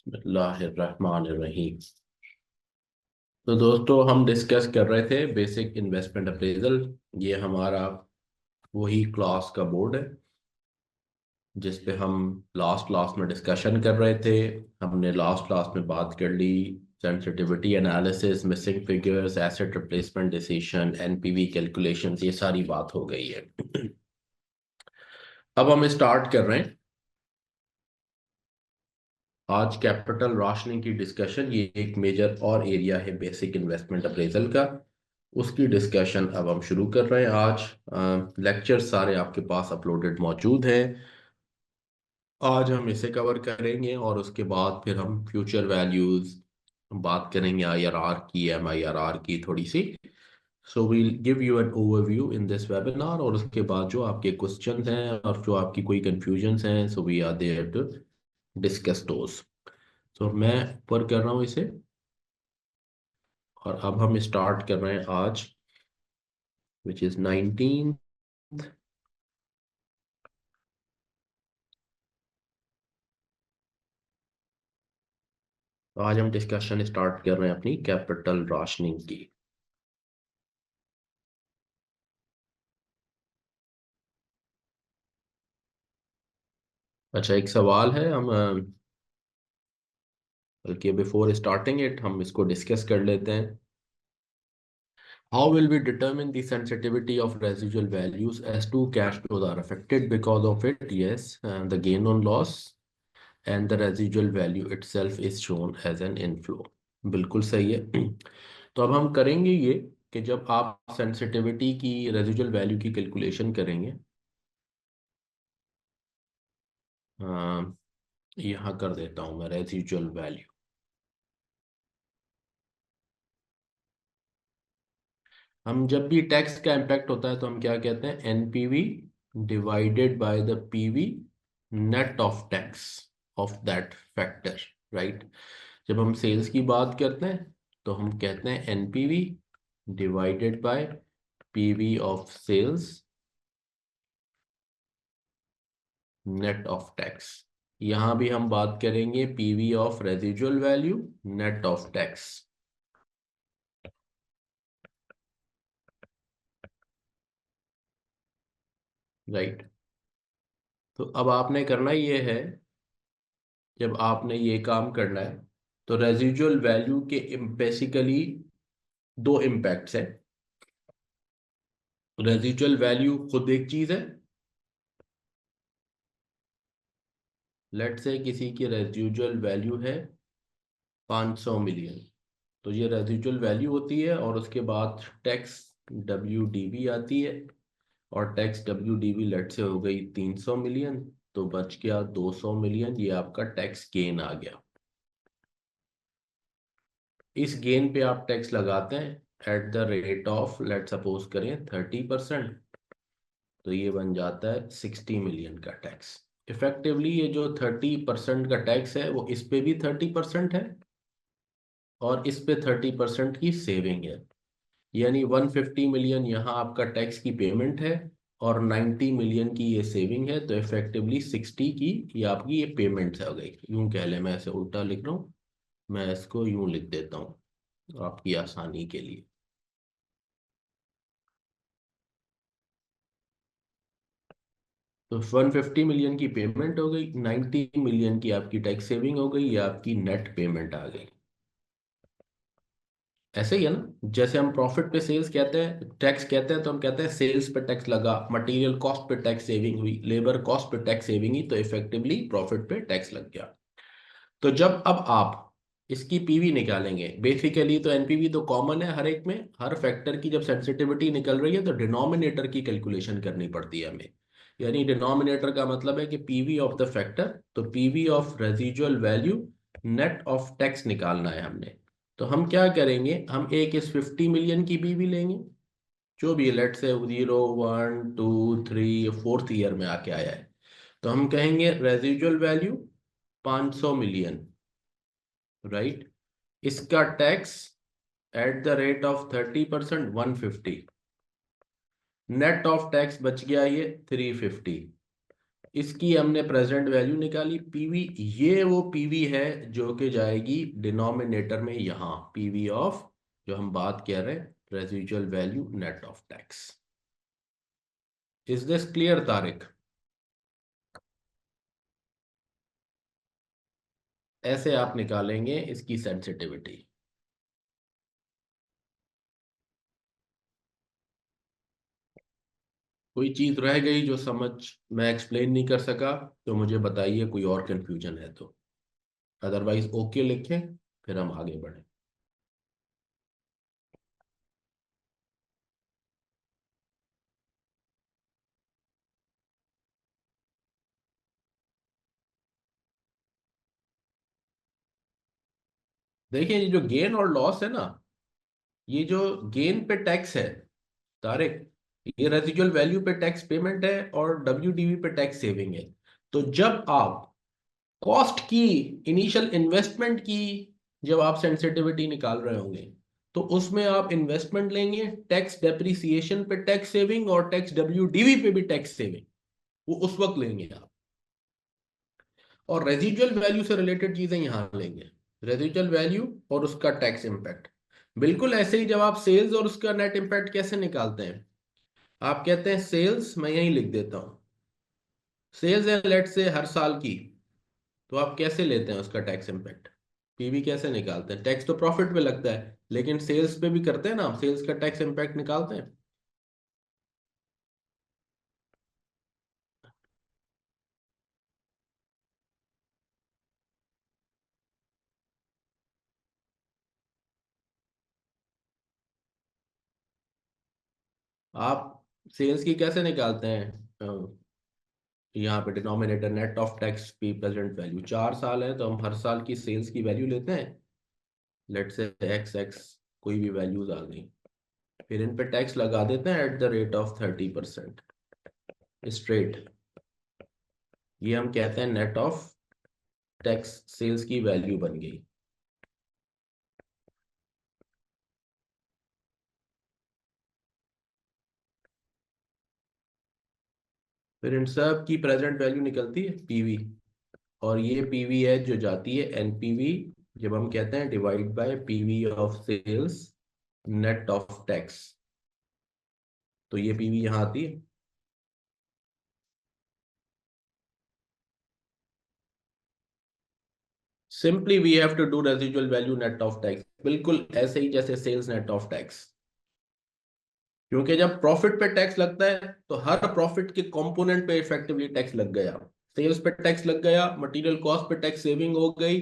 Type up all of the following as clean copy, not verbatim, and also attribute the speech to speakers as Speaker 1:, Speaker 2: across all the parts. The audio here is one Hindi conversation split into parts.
Speaker 1: बिस्मिल्लाहिर्रहमानिर्रहीम। तो दोस्तों, हम डिस्कस कर रहे थे बेसिक इन्वेस्टमेंट अप्रेजल। ये हमारा वही क्लास का बोर्ड है जिस पे हम लास्ट क्लास में डिस्कशन कर रहे थे। हमने लास्ट क्लास में बात कर ली sensitivity analysis, missing figures, asset replacement decision, NPV calculations, ये सारी बात हो गई है। अब हम स्टार्ट कर रहे हैं आज कैपिटल राशनिंग की डिस्कशन। ये एक मेजर और एरिया है बेसिक इन्वेस्टमेंट अप्रेजल का। उसकी डिस्कशन अब हम शुरू कर रहे हैं आज। लेक्चर सारे आपके पास अपलोडेड मौजूद हैं। आज हम इसे कवर करेंगे और उसके बाद फिर हम फ्यूचर वैल्यूज बात करेंगे, आईआरआर की, एमआईआरआर की थोड़ी सी। So we'll give you an overview in this webinar, और उसके बाद जो आपके क्वेश्चंस हैं और जो आपकी कोई कंफ्यूजन्स हैं, so we are there to discuss those. तो मैं ऊपर कर रहा हूँ इसे, और अब हम स्टार्ट कर रहे हैं आज, विच इज 19। आज हम डिस्कशन स्टार्ट कर रहे हैं अपनी कैपिटल राशनिंग की। अच्छा, एक सवाल है, हम बल्कि बिफोर स्टार्टिंग इट हम इसको डिस्कस कर लेते हैं। How will we determine the sensitivity of residual values as to cash flows are affected because of it? Yes, the gain on loss and the residual value itself is shown as an inflow. बिल्कुल सही है। तो अब हम करेंगे ये कि जब आप सेंसिटिविटी की, रेजिजुअल वैल्यू की कैलकुलेशन करेंगे, यहाँ कर देता हूँ मैं रेजिजुअल वैल्यू। हम जब भी टैक्स का इम्पैक्ट होता है तो हम क्या कहते हैं? NPV divided by the PV net of tax of that factor, right? जब हम सेल्स की बात करते हैं तो हम कहते हैं NPV divided by PV of sales net of tax. यहाँ भी हम बात करेंगे PV of residual value net of tax, right? तो अब आपने करना ये है, जब आपने ये काम करना है तो रेजिजुअल वैल्यू के बेसिकली दो इम्पैक्ट्स हैं। रेजिजुअल वैल्यू खुद एक चीज है। लेट से किसी की रेजिजुअल वैल्यू है 500 मिलियन, तो ये रेजिजुअल वैल्यू होती है, और उसके बाद टैक्स WDV आती है, और टैक्स WDV लेट से हो गई 300 मिलियन, तो बच गया 200 मिलियन। ये आपका टैक्स गेन आ गया। इस गेन पे आप टैक्स लगाते हैं at the rate of, late suppose करें 30%, तो ये बन जाता है 60 मिलियन का टैक्स। इफेक्टिवली ये जो 30% का टैक्स है वो इस पे भी 30% है, और इस पे 30% की सेविंग है। यानी 150 मिलियन यहाँ आपका टैक्स की पेमेंट है, और 90 मिलियन की ये सेविंग है, तो इफेक्टिवली 60 की ये आपकी ये पेमेंट हो गई। यूं कह ले, मैं ऐसे उल्टा लिख रहा हूँ, मैं इसको यूं लिख देता हूँ आपकी आसानी के लिए। तो 150 मिलियन की पेमेंट हो गई, 90 मिलियन की आपकी टैक्स सेविंग हो गई, या आपकी नेट पेमेंट आ गई। ऐसे ही है ना, जैसे हम प्रॉफिट पे सेल्स कहते हैं, टैक्स कहते हैं, तो हम कहते हैं सेल्स पे टैक्स लगा, मटेरियल कॉस्ट पे टैक्स सेविंग हुई, लेबर कॉस्ट पे टैक्स सेविंग हुई, तो इफेक्टिवली प्रॉफिट पे टैक्स लग गया। तो जब अब आप इसकी पीवी निकालेंगे, बेसिकली तो एनपीवी तो कॉमन है हर एक में, हर फैक्टर की जब सेंसिटिविटी निकल रही है तो डिनोमिनेटर की कैलकुलेशन करनी पड़ती है हमें। यानी डिनोमिनेटर का मतलब है कि पीवी ऑफ द फैक्टर, तो PV of residual value net of tax निकालना है हमने। तो हम क्या करेंगे, हम एक इस 50 मिलियन की पीवी लेंगे, जो भी लेट से 0 1 2 3 फोर्थ ईयर में आके आया है, तो हम कहेंगे रेजिजुअल वैल्यू 500 मिलियन, राइट? इसका tax at the rate of 30% 150, net of tax बच गया ये 350। इसकी हमने प्रेजेंट वैल्यू निकाली पीवी। ये वो पीवी है जो कि जाएगी डिनोमिनेटर में, यहां पीवी ऑफ जो हम बात कर रहे हैं residual value net of tax. Is this clear Tariq? ऐसे आप निकालेंगे इसकी सेंसिटिविटी। कोई चीज रह गई जो समझ मैं एक्सप्लेन नहीं कर सका तो मुझे बताइए, कोई और कंफ्यूजन है तो। अदरवाइज ओके लिखें, फिर हम आगे बढ़ें। देखिए ये जो गेन और लॉस है ना, ये जो गेन पे टैक्स है तारिक, ये रेजिजुअल वैल्यू पे टैक्स पेमेंट है और डब्ल्यूडीवी पे टैक्स सेविंग है। तो जब आप कॉस्ट की, इनिशियल इन्वेस्टमेंट की, जब आप सेंसिटिविटी निकाल रहे होंगे तो उसमें आप इन्वेस्टमेंट लेंगे, टैक्स डेप्रिसिएशन पे टैक्स सेविंग और टैक्स डब्ल्यूडीवी पे भी टैक्स सेविंग, वो उस वक्त लेंगे आप। और रेजिजुअल वैल्यू से रिलेटेड चीजें यहां लेंगे, रेजिजुअल वैल्यू और उसका टैक्स इम्पैक्ट। बिल्कुल ऐसे ही जब आप सेल्स और उसका नेट इम्पैक्ट कैसे निकालते हैं, आप कहते हैं सेल्स, मैं यहीं लिख देता हूं, सेल्स है लेट से हर साल की, तो आप कैसे लेते हैं उसका टैक्स इम्पैक्ट? पीवी कैसे निकालते हैं? टैक्स तो प्रॉफिट पे लगता है, लेकिन सेल्स पे भी करते हैं ना, हम सेल्स का टैक्स इम्पैक्ट निकालते हैं। आप सेल्स की कैसे निकालते हैं? यहाँ पे denominator net of tax P present value 4 साल है तो हम हर साल की सेल्स की वैल्यू लेते हैं, लेट से एक्स एक्स, कोई भी वैल्यूज आ गई, फिर इन पे टैक्स लगा देते हैं at the rate of 30% straight. ये हम कहते हैं नेट ऑफ टैक्स, सेल्स की वैल्यू बन गई। फिर इन सब की प्रेजेंट वैल्यू निकलती है पीवी, और ये पीवी है जो जाती है एनपीवी, जब हम कहते हैं divide by PV of sales net of tax, तो ये पीवी यहाँ आती है। Simply we have to do residual value net of tax, बिल्कुल ऐसे ही जैसे सेल्स नेट ऑफ टैक्स। क्योंकि जब प्रॉफिट पे टैक्स लगता है तो हर प्रॉफिट के कंपोनेंट पे इफेक्टिवली टैक्स लग गया। सेल्स पे टैक्स लग गया, मटेरियल कॉस्ट पे टैक्स सेविंग हो गई,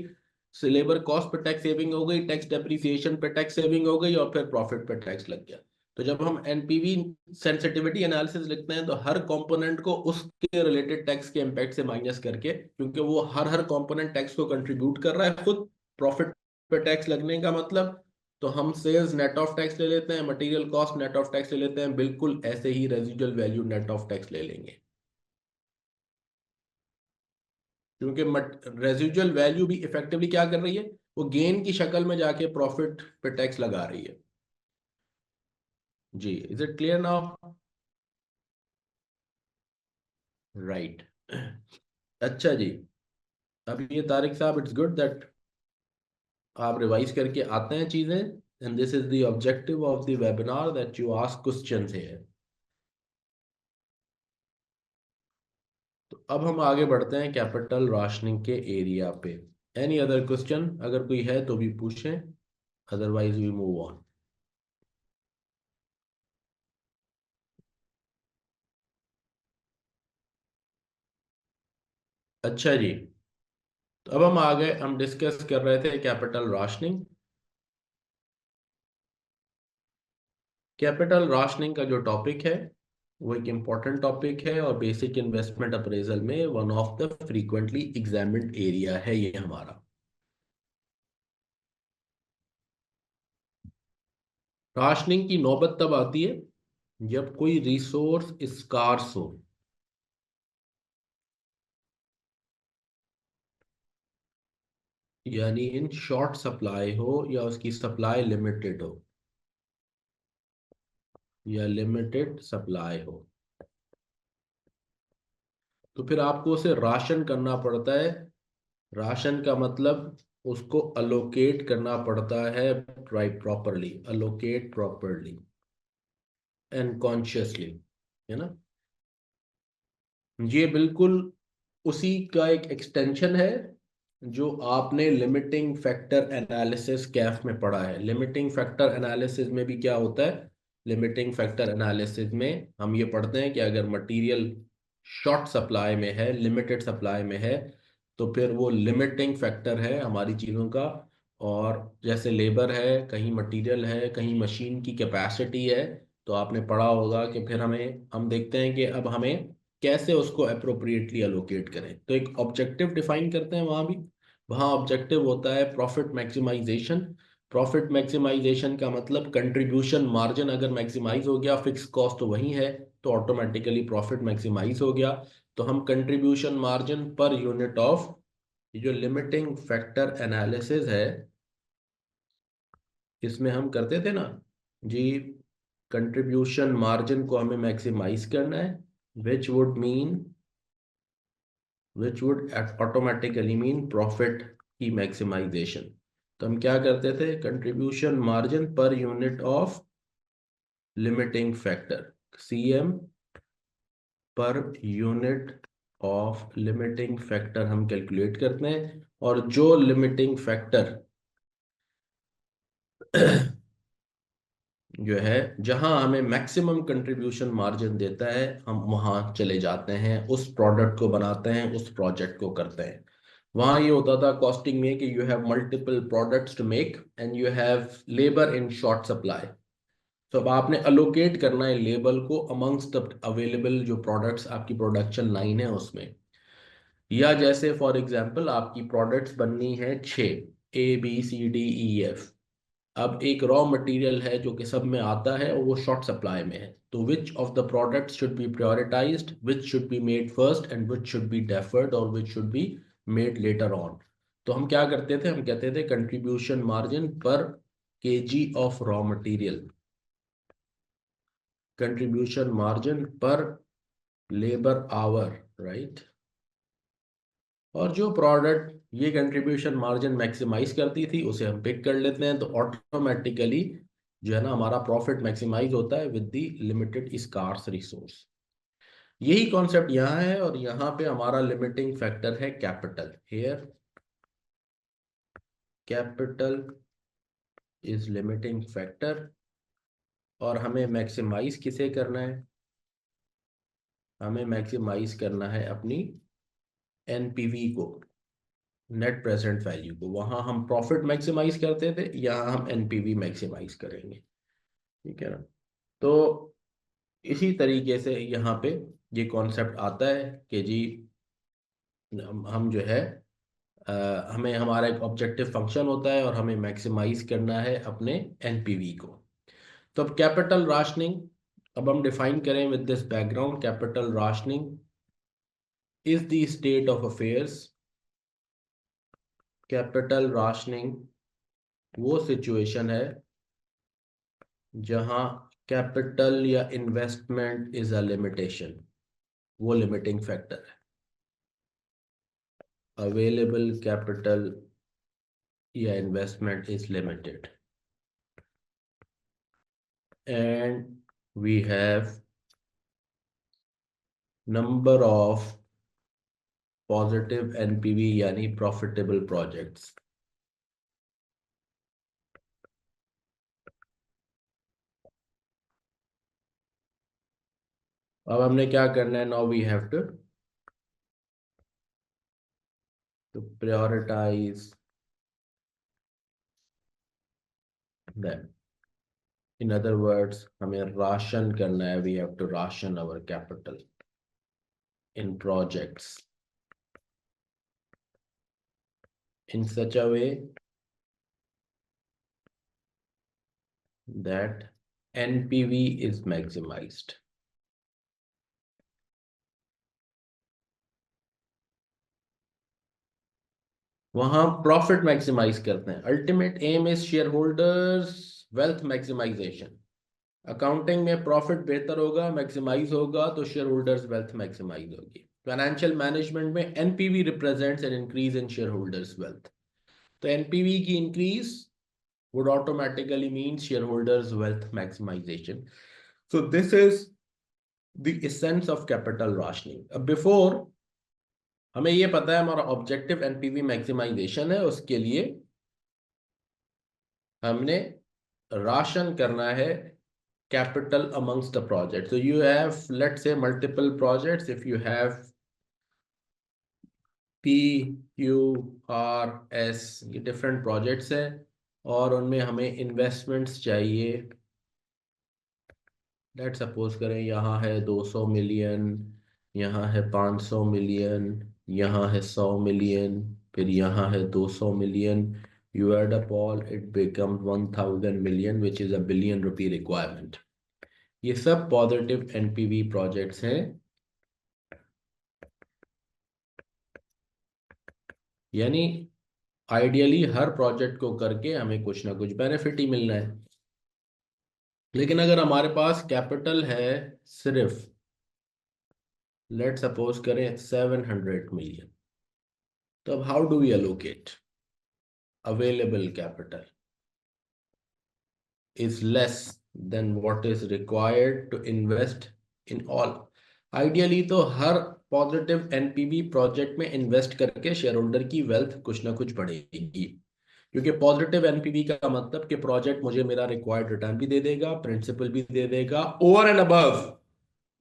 Speaker 1: लेबर कॉस्ट पे टैक्स सेविंग हो गई, टैक्स डेप्रिसिएशन पे टैक्स सेविंग हो गई, और फिर प्रॉफिट पे टैक्स लग गया। तो जब हम एनपीवी सेंसिटिविटी एनालिसिस लिखते हैं तो हर कंपोनेंट को उसके रिलेटेड टैक्स के इम्पैक्ट से माइनस करके, क्योंकि वो हर हर कंपोनेंट टैक्स को कंट्रीब्यूट कर रहा है खुद, प्रॉफिट पे टैक्स लगने का मतलब, तो हम सेल्स नेट ऑफ टैक्स ले लेते हैं, material cost net of tax ले लेते हैं, बिल्कुल ऐसे ही residual value net of tax ले लेंगे। क्योंकि रेजिडुअल वैल्यू भी इफेक्टिवली क्या कर रही है, वो गेन की शक्ल में जाके प्रॉफिट पे टैक्स लगा रही है। जी, is it clear now? Right. अच्छा जी, अब ये तारिक साहब, इट्स गुड दैट आप रिवाइज करके आते हैं चीजें, and this is the objective of the webinar that you ask questions here. तो अब हम आगे बढ़ते हैं कैपिटल राशनिंग के एरिया पे। एनी अदर क्वेश्चन अगर कोई है तो भी पूछें, अदरवाइज वी मूव ऑन। अच्छा जी, तो अब हम आगे हम डिस्कस कर रहे थे कैपिटल राशनिंग। कैपिटल राशनिंग का जो टॉपिक है वो एक इम्पॉर्टेंट टॉपिक है, और बेसिक इन्वेस्टमेंट अप्रेजल में one of the frequently examined area है ये हमारा। राशनिंग की नौबत तब आती है जब कोई रिसोर्स स्कार्स हो, यानी इन शॉर्ट सप्लाई हो या उसकी सप्लाई लिमिटेड हो, या लिमिटेड सप्लाई हो। तो फिर आपको उसे राशन करना पड़ता है। राशन का मतलब उसको अलोकेट करना पड़ता है, right, properly, allocate properly and consciously, है ना। ये बिल्कुल उसी का एक एक्सटेंशन है जो आपने लिमिटिंग फैक्टर एनालिसिस कैफ में पढ़ा है। लिमिटिंग फैक्टर एनालिसिस में भी क्या होता है, लिमिटिंग फैक्टर एनालिसिस में हम ये पढ़ते हैं कि अगर मटेरियल शॉर्ट सप्लाई में है, लिमिटेड सप्लाई में है, तो फिर वो लिमिटिंग फैक्टर है हमारी चीज़ों का। और जैसे लेबर है, कहीं मटेरियल है, कहीं मशीन की कैपेसिटी है, तो आपने पढ़ा होगा कि फिर हम देखते हैं कि अब हमें कैसे उसको अप्रोप्रिएटली अलोकेट करें। तो एक ऑब्जेक्टिव डिफाइन करते हैं वहां भी। वहां ऑब्जेक्टिव होता है प्रॉफिट मैक्सिमाइजेशन। प्रॉफिट मैक्सिमाइजेशन का मतलब कंट्रीब्यूशन मार्जिन अगर मैक्सिमाइज हो गया, फिक्स कॉस्ट तो वही है, तो ऑटोमेटिकली प्रॉफिट मैक्सिमाइज हो गया। तो हम contribution margin per unit of, ये जो लिमिटिंग फैक्टर एनालिसिस है, इसमें हम करते थे ना जी, कंट्रीब्यूशन मार्जिन को हमें मैक्सिमाइज करना है, which would mean, which would automatically mean profit की मैक्सिमाइजेशन। तो हम क्या करते थे, contribution margin per unit of limiting factor, CM per unit of limiting factor हम कैलकुलेट करते हैं। और जो लिमिटिंग फैक्टर जो है, जहां हमें मैक्सिमम कंट्रीब्यूशन मार्जिन देता है, हम वहां चले जाते हैं, उस प्रोडक्ट को बनाते हैं, उस प्रोजेक्ट को करते हैं। वहां ये होता था कॉस्टिंग में कि you have multiple products to make and you have labour in short supply. तो अब आपने अलोकेट करना है लेबर को अमंग्स द अवेलेबल जो प्रोडक्ट्स आपकी प्रोडक्शन लाइन है उसमें। या जैसे फॉर एग्जांपल आपकी प्रोडक्ट्स बननी है 6 A B C D E F। अब एक रॉ मटेरियल है जो कि सब में आता है और वो शॉर्ट सप्लाई में है, तो which of the products should be prioritised, which should be made first and which should be deferred और which should be made later on. तो हम क्या करते थे, हम कहते थे contribution margin per KG of raw material, contribution margin per labour hour, right. और जो प्रोडक्ट ये कंट्रीब्यूशन मार्जिन मैक्सिमाइज करती थी उसे हम पिक कर लेते हैं, तो ऑटोमेटिकली जो है ना हमारा प्रॉफिट मैक्सिमाइज होता है with the limited scarce resource. यही कॉन्सेप्ट यहाँ है, और यहाँ पे हमारा लिमिटिंग फैक्टर है capital. Here capital is limiting factor. और हमें मैक्सिमाइज किसे करना है, हमें मैक्सिमाइज करना है अपनी एनपीवी को, नेट प्रेजेंट वैल्यू को। वहां हम प्रॉफिट मैक्सिमाइज करते थे, यहाँ हम एनपीवी मैक्सिमाइज करेंगे, ठीक है ना। तो इसी तरीके से यहाँ पे ये कॉन्सेप्ट आता है कि जी हम जो है हमें हमारा एक ऑब्जेक्टिव फंक्शन होता है और हमें मैक्सिमाइज करना है अपने एनपीवी को। तो अब कैपिटल राशनिंग, अब हम डिफाइन करें with this background, capital rationing is the state of affairs. Capital rationing वो सिचुएशन है जहां कैपिटल या इन्वेस्टमेंट इज अ लिमिटेशन, वो लिमिटिंग फैक्टर है। अवेलेबल कैपिटल या investment is limited and we have number of positive NPV यानी प्रॉफिटेबल प्रोजेक्ट्स। अब हमने क्या करना है, now we have to prioritise them. In other words, हमें राशन करना है, we have to ration our capital in projects in such a way that NPV is maximized। वहां प्रॉफिट मैक्सिमाइज करते हैं, ultimate aim is share holders wealth maximization. Accounting में प्रॉफिट बेहतर होगा, मैक्सिमाइज होगा, तो शेयर होल्डर्स वेल्थ मैक्सिमाइज होगी। फाइनेंशियल मैनेजमेंट में NPV represents an increase in share holders wealth. तो एनपीवी की increase would automatically mean shareholders wealth maximization. So this is the essence of capital rationing. अब before हमें ये पता है हमारा ऑब्जेक्टिव एनपीवी मैक्सिमाइजेशन है, उसके लिए हमने राशन करना है capital amongst the project. So you have, let's say, multiple projects. If you have P, Q, R, S, ये different projects है और उनमें हमें investments चाहिए। लेट सपोज करें यहाँ है 200 मिलियन, यहाँ है 500 मिलियन, यहाँ है 100 मिलियन, फिर यहाँ है 200 million. You add up all, it become 1000 million which is a billion rupee requirement. ये सब पॉजिटिव एनपीवी प्रोजेक्ट्स हैं, यानी आइडियली हर प्रोजेक्ट को करके हमें कुछ ना कुछ बेनिफिट ही मिलना है। लेकिन अगर हमारे पास कैपिटल है सिर्फ, लेट सपोज करें 700 मिलियन, तो अब how do we allocate? available capital is less than what is required to invest in all. Ideally तो हर पॉजिटिव एनपीवी प्रोजेक्ट में इन्वेस्ट करके शेयर होल्डर की वेल्थ कुछ ना कुछ बढ़ेगी, क्योंकि पॉजिटिव एनपीवी का मतलब कि प्रोजेक्ट मुझे मेरा रिक्वायर्ड रिटर्न भी दे देगा, प्रिंसिपल भी दे देगा, ओवर एंड अबव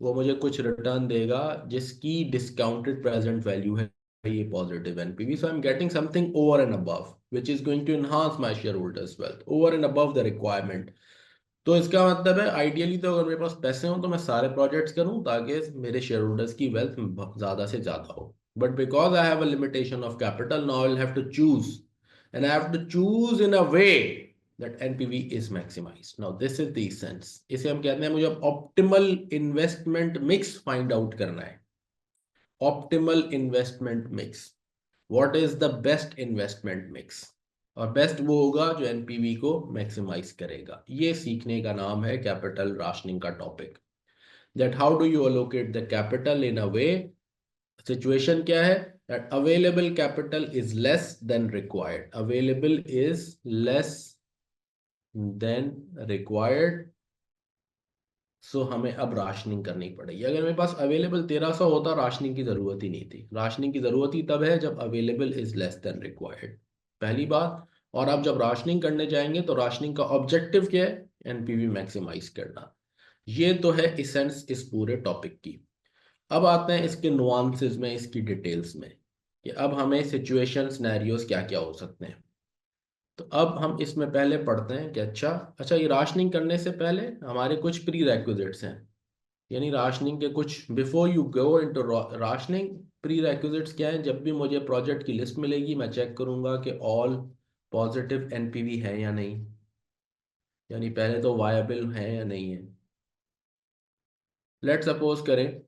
Speaker 1: वो मुझे कुछ रिटर्न देगा जिसकी डिस्काउंटेड प्रेजेंट वैल्यू है ये positive NPV. So I am getting something over and above which is going to enhance my share holders wealth over and above the requirement. तो इसका मतलब है आइडियली तो अगर मेरे पास पैसे हों तो मैं सारे प्रोजेक्ट्स करूं ताकि मेरे शेयर होल्डर्स की वेल्थ ज्यादा से ज्यादा हो। But because I have a limitation of capital, now I will have to choose, and I have to choose in a way that NPV is maximized. Now this is the essence. इसे हम कहते हैं मुझे optimal investment mix find out करना है। Optimal investment mix, what is the best investment mix, और बेस्ट वो होगा जो एनपीवी को मैक्सिमाइज करेगा। ये सीखने का नाम है कैपिटल राशनिंग का topic. That how do you allocate the capital in a way, situation क्या है, that available capital is less than required, available is less than required। सो हमें अब राशनिंग करनी पड़ेगी। अगर मेरे पास अवेलेबल 1300 होता, राशनिंग की जरूरत ही नहीं थी। राशनिंग की जरूरत ही तब है जब available is less than required, पहली बात। और अब जब राशनिंग करने जाएंगे तो राशनिंग का ऑब्जेक्टिव क्या है? एनपीवी मैक्सिमाइज करना। ये तो है इसेंस इस पूरे टॉपिक की। अब आते हैं इसके नुआंसेस में, इसकी डिटेल्स में, कि अब हमें सिचुएशन सिनेरियोस क्या क्या हो सकते हैं। तो अब हम इसमें पहले पढ़ते हैं कि अच्छा अच्छा, ये राशनिंग करने से पहले हमारे कुछ प्री रेक्विजिट्स हैं, यानी राशनिंग के कुछ, before you go into rationing, pre requisites क्या है। जब भी मुझे प्रोजेक्ट की लिस्ट मिलेगी मैं चेक करूंगा कि ऑल पॉजिटिव एनपीवी है या नहीं, यानी पहले तो वायबल है या नहीं है। लेट सपोज करें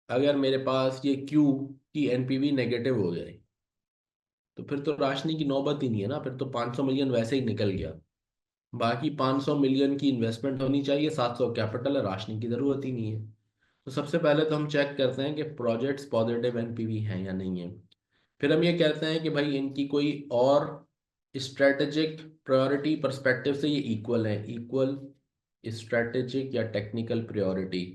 Speaker 1: अगर मेरे पास ये क्यू की एनपीवी नेगेटिव हो जाए, तो फिर तो राशनिंग की नौबत ही नहीं है ना, फिर तो 500 मिलियन वैसे ही निकल गया। बाकी 500 मिलियन की इन्वेस्टमेंट होनी चाहिए, 700 कैपिटल है, राशनिंग की जरूरत ही नहीं है। तो सबसे पहले तो हम चेक करते हैं कि प्रोजेक्ट्स पॉजिटिव एनपीवी हैं या नहीं है। फिर हम ये कहते हैं कि भाई इनकी कोई और स्ट्रेटेजिक प्रायोरिटी परस्पेक्टिव से ये इक्वल है, इक्वल स्ट्रेटेजिक या टेक्निकल प्रायोरिटी।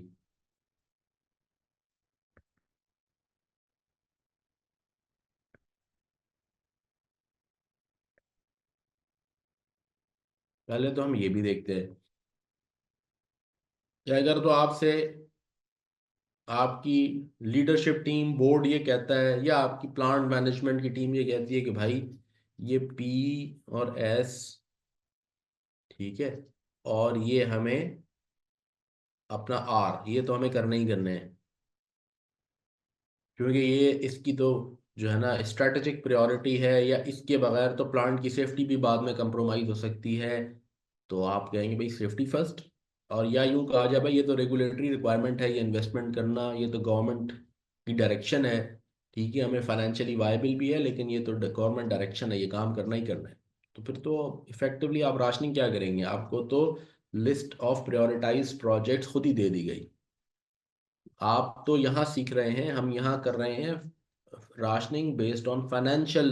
Speaker 1: पहले तो हम ये भी देखते हैं कि अगर तो आपसे आपकी लीडरशिप टीम, बोर्ड ये कहता है, या आपकी प्लांट मैनेजमेंट की टीम ये कहती है कि भाई ये पी और एस ठीक है, और ये हमें अपना आर, ये तो हमें करना ही करना है, क्योंकि ये इसकी तो जो है ना स्ट्रेटेजिक प्रायोरिटी है, या इसके बगैर तो प्लांट की सेफ्टी भी बाद में कंप्रोमाइज हो सकती है। तो आप कहेंगे भाई सेफ्टी फर्स्ट, और या यूं कहा जाए भाई ये तो रेगुलेटरी रिक्वायरमेंट है, ये इन्वेस्टमेंट करना, ये तो गवर्नमेंट की डायरेक्शन है। ठीक है, हमें फाइनेंशियली वायबल भी है, लेकिन ये तो गवर्नमेंट डायरेक्शन है, ये काम करना ही करना है। तो फिर तो इफेक्टिवली आप राशनिंग क्या करेंगे? आपको तो लिस्ट ऑफ प्रायोरिटाइज प्रोजेक्ट्स खुद ही दे दी गई। आप तो यहाँ सीख रहे हैं, हम यहाँ कर रहे हैं rationing based on financial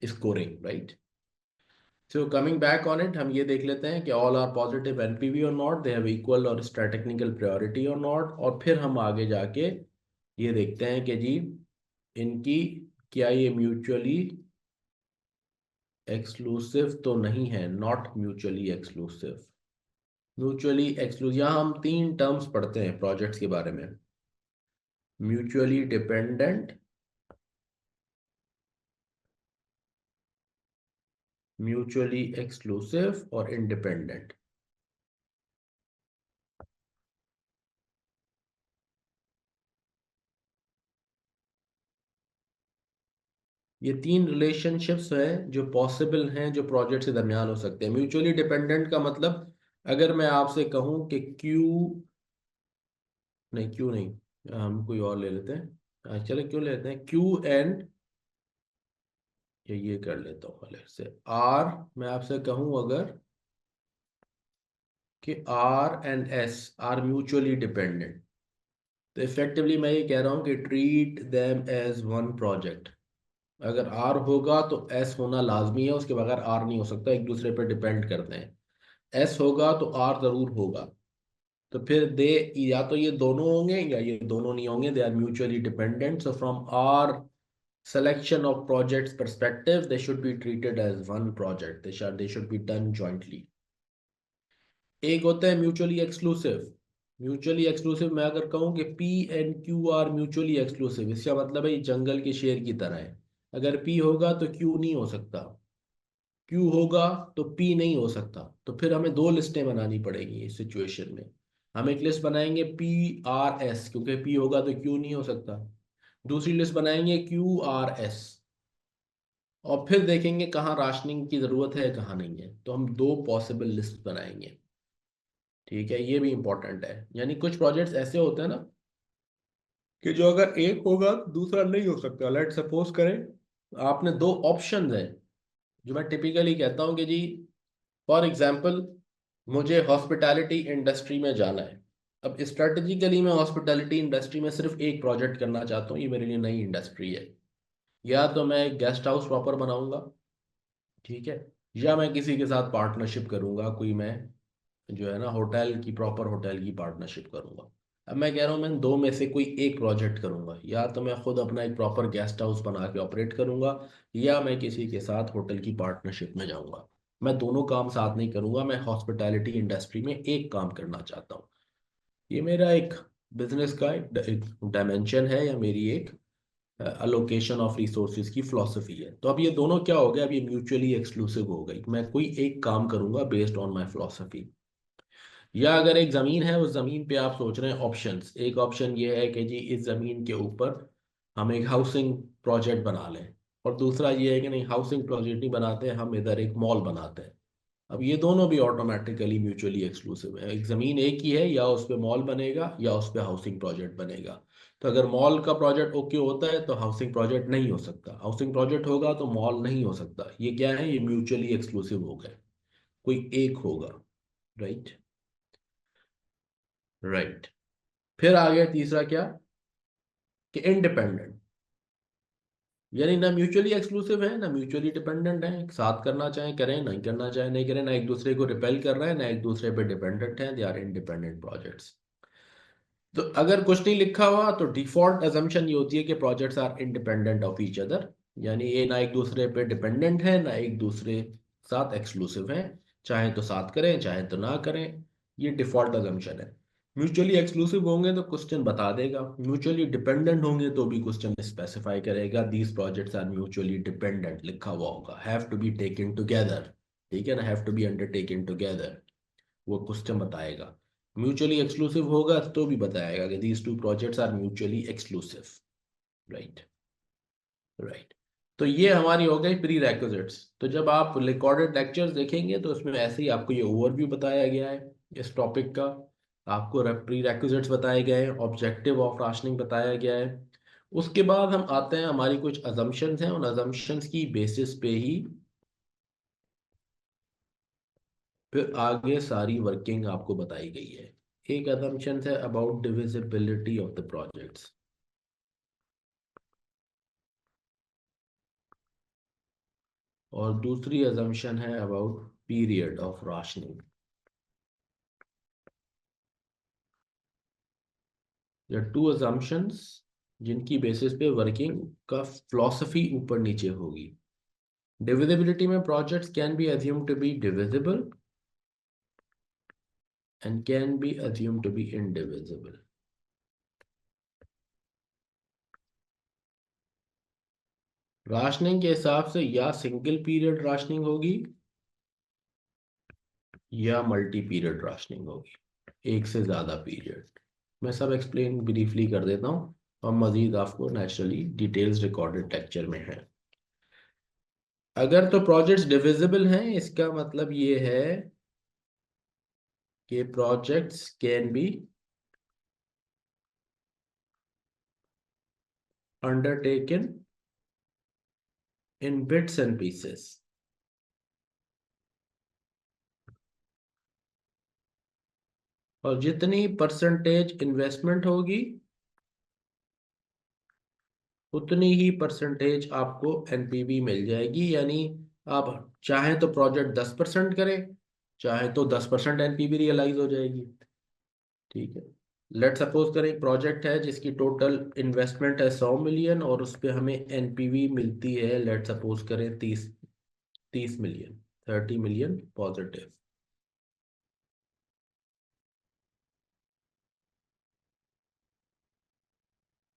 Speaker 1: scoring, right? So coming back on it, हम ये देख लेते हैं कि ऑल आर पॉजिटिव एनपीवी और नॉट, दे हैव इक्वल और स्ट्रैटेक्निकल प्रायोरिटी और नॉट, और फिर हम आगे जाके ये देखते हैं कि जी इनकी क्या ये म्यूचुअली एक्सक्लूसिव तो नहीं है, not mutually exclusive. Mutually exclusive, यहाँ हम तीन टर्म्स पढ़ते हैं प्रोजेक्ट्स के बारे में, म्यूचुअली डिपेंडेंट, म्यूचुअली एक्सक्लूसिव और इंडिपेंडेंट। ये तीन रिलेशनशिप्स हैं जो पॉसिबल हैं, जो प्रोजेक्ट के दरमियान हो सकते हैं। म्यूचुअली डिपेंडेंट का मतलब, अगर मैं आपसे कहूं कि क्यू, नहीं क्यू नहीं, हम कोई और ले लेते हैं, चलो क्यों लेते हैं क्यू एंड, ये कर लेता हूँ पहले से आर, मैं आपसे कहूं अगर कि R and S are mutually dependent, तो इफेक्टिवली मैं ये कह रहा हूँ कि treat them as one project. अगर आर होगा तो एस होना लाजमी है, उसके बगैर आर नहीं हो सकता, एक दूसरे पर डिपेंड करते हैं। एस होगा तो आर जरूर होगा। तो फिर दे, या तो ये दोनों होंगे या ये दोनों नहीं होंगे, they are mutually dependent. So from our selection of projects perspective, they should be treated as one project, they should be done jointly। एक होता है म्यूचुअली एक्सक्लूसिव। म्यूचुअली एक्सक्लूसिव मैं अगर कहूँ कि P and Q R mutually exclusive, इसका मतलब है ये जंगल के शेर की तरह है। अगर पी होगा तो क्यू नहीं हो सकता, क्यू होगा तो पी नहीं हो सकता। तो फिर हमें दो लिस्टें बनानी पड़ेंगी इस सिचुएशन में। हम एक लिस्ट बनाएंगे पी आर एस, क्योंकि पी होगा तो क्यू नहीं हो सकता। दूसरी लिस्ट बनाएंगे क्यू आर एस, और फिर देखेंगे कहाँ राशनिंग की जरूरत है कहाँ नहीं है। तो हम दो पॉसिबल लिस्ट बनाएंगे, ठीक है? ये भी इंपॉर्टेंट है। यानी कुछ प्रोजेक्ट्स ऐसे होते हैं ना कि जो अगर एक होगा तो दूसरा नहीं हो सकता। लेट सपोज करें आपने दो ऑप्शंस हैं, जो मैं टिपिकली कहता हूँ कि जी फॉर एग्जांपल मुझे हॉस्पिटैलिटी इंडस्ट्री में जाना है। अब स्ट्रेटेजिकली मैं हॉस्पिटैलिटी इंडस्ट्री में सिर्फ एक प्रोजेक्ट करना चाहता हूँ, ये मेरे लिए नई इंडस्ट्री है। या तो मैं एक गेस्ट हाउस प्रॉपर बनाऊंगा, ठीक है, या मैं किसी के साथ पार्टनरशिप करूंगा, कोई मैं जो है ना होटल की, प्रॉपर होटल की पार्टनरशिप करूंगा। अब मैं कह रहा हूँ मैं दो में से कोई एक प्रोजेक्ट करूंगा, या तो मैं खुद अपना एक प्रॉपर गेस्ट हाउस बना के ऑपरेट करूंगा, या मैं किसी के साथ होटल की पार्टनरशिप में जाऊंगा। मैं दोनों काम साथ नहीं करूंगा, मैं हॉस्पिटैलिटी इंडस्ट्री में एक काम करना चाहता हूँ। ये मेरा एक बिजनेस का एक डायमेंशन है, या मेरी एक अलोकेशन ऑफ रिसोर्सेज की फिलोसफी है। तो अब ये दोनों क्या हो गया, अब ये म्यूचुअली एक्सक्लूसिव हो गई। मैं कोई एक काम करूंगा बेस्ड ऑन माय फिलोसफी। या अगर एक जमीन है, उस जमीन पे आप सोच रहे हैं ऑप्शंस, एक ऑप्शन ये है कि जी इस जमीन के ऊपर हम एक हाउसिंग प्रोजेक्ट बना लें, और दूसरा ये है कि नहीं हाउसिंग प्रोजेक्ट नहीं बनाते, हम इधर एक मॉल बनाते हैं। अब ये दोनों भी ऑटोमेटिकली म्यूचुअली एक्सक्लूसिव है। एक जमीन एक ही है, या उस पे मॉल बनेगा या उस पे हाउसिंग प्रोजेक्ट बनेगा। तो अगर मॉल का प्रोजेक्ट ओके होता है तो हाउसिंग प्रोजेक्ट नहीं हो सकता, हाउसिंग प्रोजेक्ट होगा तो मॉल नहीं हो सकता। ये क्या है, ये म्यूचुअली एक्सक्लूसिव हो गए, कोई एक होगा, राइट? राइट। फिर आ गया तीसरा क्या, कि इंडिपेंडेंट, यानी ना म्यूचुअली एक्सक्लूसिव है ना म्यूचुअली डिपेंडेंट है। साथ करना चाहे करें, नहीं करना चाहे नहीं करें, ना एक दूसरे को रिपेल कर रहे हैं ना एक दूसरे पे डिपेंडेंट है, दे आर इंडिपेंडेंट प्रोजेक्ट्स। तो अगर कुछ नहीं लिखा हुआ तो डिफॉल्ट अजम्पशन ये होती है कि projects are independent of each other, यानी ये ना एक दूसरे पे डिपेंडेंट है ना एक दूसरे साथ एक्सक्लूसिव है। चाहे तो साथ करें चाहे तो ना करें, ये डिफॉल्ट अजम्पशन है। म्यूचुअली एक्सक्लूसिव होंगे तो क्वेश्चन बता देगा, म्यूचुअली डिपेंडेंट होंगे तो भी क्वेश्चन स्पेसिफाई करेगा these projects are mutually dependent, लिखा हुआ होगा have to be taken together, ठीक है ना, have to be undertaken together, वो क्वेश्चन बताएगा। म्यूचुअली एक्सक्लूसिव होगा तो भी बताएगा कि these two projects are mutually exclusive, right? Right. तो ये हमारी हो गई प्री रेक्विजिट्स। तो जब आप रिकॉर्डेड लेक्चर्स देखेंगे तो उसमें ऐसे ही आपको ये ओवरव्यू बताया गया है इस टॉपिक का, आपको प्री रेक्विजिट्स बताए गए हैं, ऑब्जेक्टिव ऑफ राशनिंग बताया गया है। उसके बाद हम आते हैं, हमारी कुछ अजम्पशंस हैं, उन अजम्पशंस की बेसिस पे ही फिर आगे सारी वर्किंग आपको बताई गई है। एक assumption है about divisibility of the projects, और दूसरी assumption है about period of rationing. या टू assumptions जिनकी बेसिस पे वर्किंग का फिलॉसफी ऊपर नीचे होगी. Divisibility में projects can be assumed to be divisible and can be assumed to be indivisible. Rationing के हिसाब से या सिंगल पीरियड राशनिंग होगी या मल्टी पीरियड राशनिंग होगी, एक से ज्यादा पीरियड. मैं सब एक्सप्लेन ब्रीफली कर देता हूँ और मजीद आपको नेचुरली डिटेल्स रिकॉर्डेड लेक्चर में है. अगर तो प्रोजेक्ट्स डिविजिबल हैं, इसका मतलब ये है कि projects can be undertaken in bits and pieces. और जितनी परसेंटेज इन्वेस्टमेंट होगी उतनी ही परसेंटेज आपको एनपीवी मिल जाएगी. यानी आप चाहें तो प्रोजेक्ट 10% करें, चाहे तो 10% एनपीवी रियलाइज हो जाएगी. ठीक है. लेट सपोज करें एक प्रोजेक्ट है जिसकी टोटल इन्वेस्टमेंट है 100 मिलियन और उस पर हमें एनपीवी मिलती है, लेट सपोज करें 30 मिलियन, 30 मिलियन पॉजिटिव.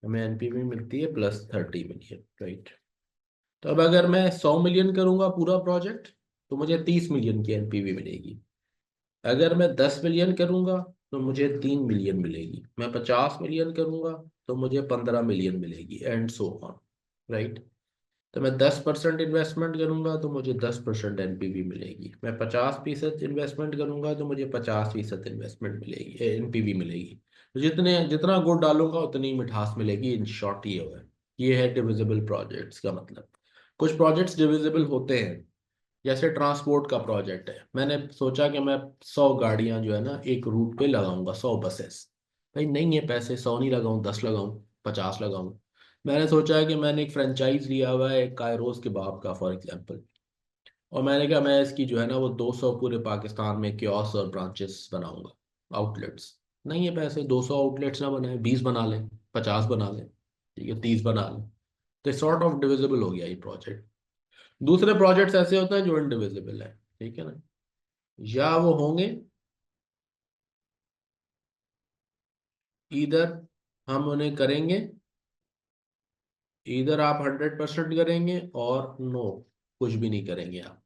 Speaker 1: हमें एनपीवी मिलती है प्लस 30 मिलियन, राइट. तो अब अगर मैं 100 मिलियन करूंगा पूरा प्रोजेक्ट तो मुझे 30 मिलियन की एनपीवी मिलेगी. अगर मैं 10 मिलियन करूंगा तो मुझे 3 मिलियन मिलेगी. मैं 50 मिलियन करूंगा तो मुझे 15 मिलियन मिलेगी, एंड सो ऑन, राइट. तो मैं 10% इन्वेस्टमेंट करूंगा तो मुझे 10% एनपीवी मिलेगी. मैं 50% इन्वेस्टमेंट करूंगा तो मुझे 50% इन्वेस्टमेंट मिलेगी, एनपीवी मिलेगी. तो जितने जितना गुड़ डालूंगा उतनी मिठास मिलेगी. इन शॉर्ट ये है डिविजिबल प्रोजेक्ट्स का मतलब. कुछ प्रोजेक्ट्स डिविजिबल होते हैं, जैसे ट्रांसपोर्ट का प्रोजेक्ट है. मैंने सोचा कि मैं 100 गाड़ियां जो है ना एक रूट पे लगाऊंगा, 100 बसेस. भाई नहीं है पैसे, 100 नहीं लगाऊं, 10 लगाऊं, 50 लगाऊं. मैंने सोचा है कि मैंने एक फ्रेंचाइज लिया हुआ है कायरोस के बाप का फॉर एग्जांपल, और मैंने कहा मैं इसकी जो है ना वो 200 पूरे पाकिस्तान में कियोस्क और ब्रांचेस बनाऊंगा, आउटलेट्स. नहीं है पैसे, 200 आउटलेट्स ना बनाए, 20 बना लें, 50 बना लें, ठीक है, 30 बना लें. तो सॉर्ट ऑफ डिविजिबल हो गया ये प्रोजेक्ट. दूसरे प्रोजेक्ट्स ऐसे होते हैं जो इनडिविजिबल है, ठीक है ना. या वो होंगे इधर, हम उन्हें करेंगे, इधर आप 100% करेंगे और नो, कुछ भी नहीं करेंगे आप.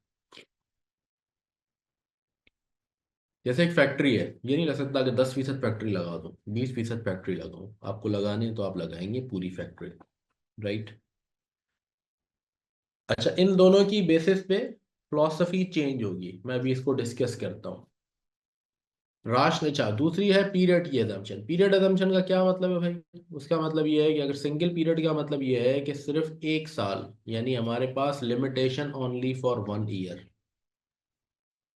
Speaker 1: जैसे एक फैक्ट्री है, ये नहीं लग सकता कि 10% फैक्ट्री लगा दूं, 20% फैक्ट्री लगाऊं. आपको लगानी है तो आप लगाएंगे पूरी फैक्ट्री, राइट. अच्छा, इन दोनों की बेसिस पे फिलॉसफी चेंज होगी. मैं अभी इसको डिस्कस करता हूँ. राष्ट्र, अच्छा, दूसरी है पीरियड की एजम्पशन. पीरियड एजम्पशन का क्या मतलब है भाई? उसका मतलब ये है कि अगर सिंगल पीरियड का मतलब ये है कि सिर्फ एक साल, यानी हमारे पास limitation only for 1 year,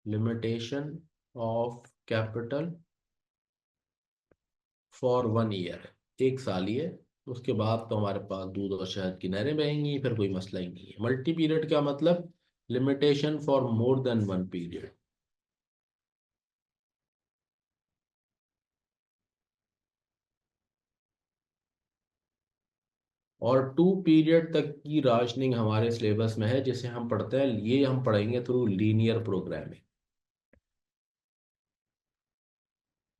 Speaker 1: limitation of capital for 1 year, एक साल ही है. उसके बाद तो हमारे पास दूध और शहद की नहरें बहेंगी, फिर कोई मसला ही नहीं है. मल्टी पीरियड का मतलब limitation for more than 1 period. और 2 पीरियड तक की राशनिंग हमारे सिलेबस में है, जिसे हम पढ़ते हैं, ये हम पढ़ेंगे through linear programming.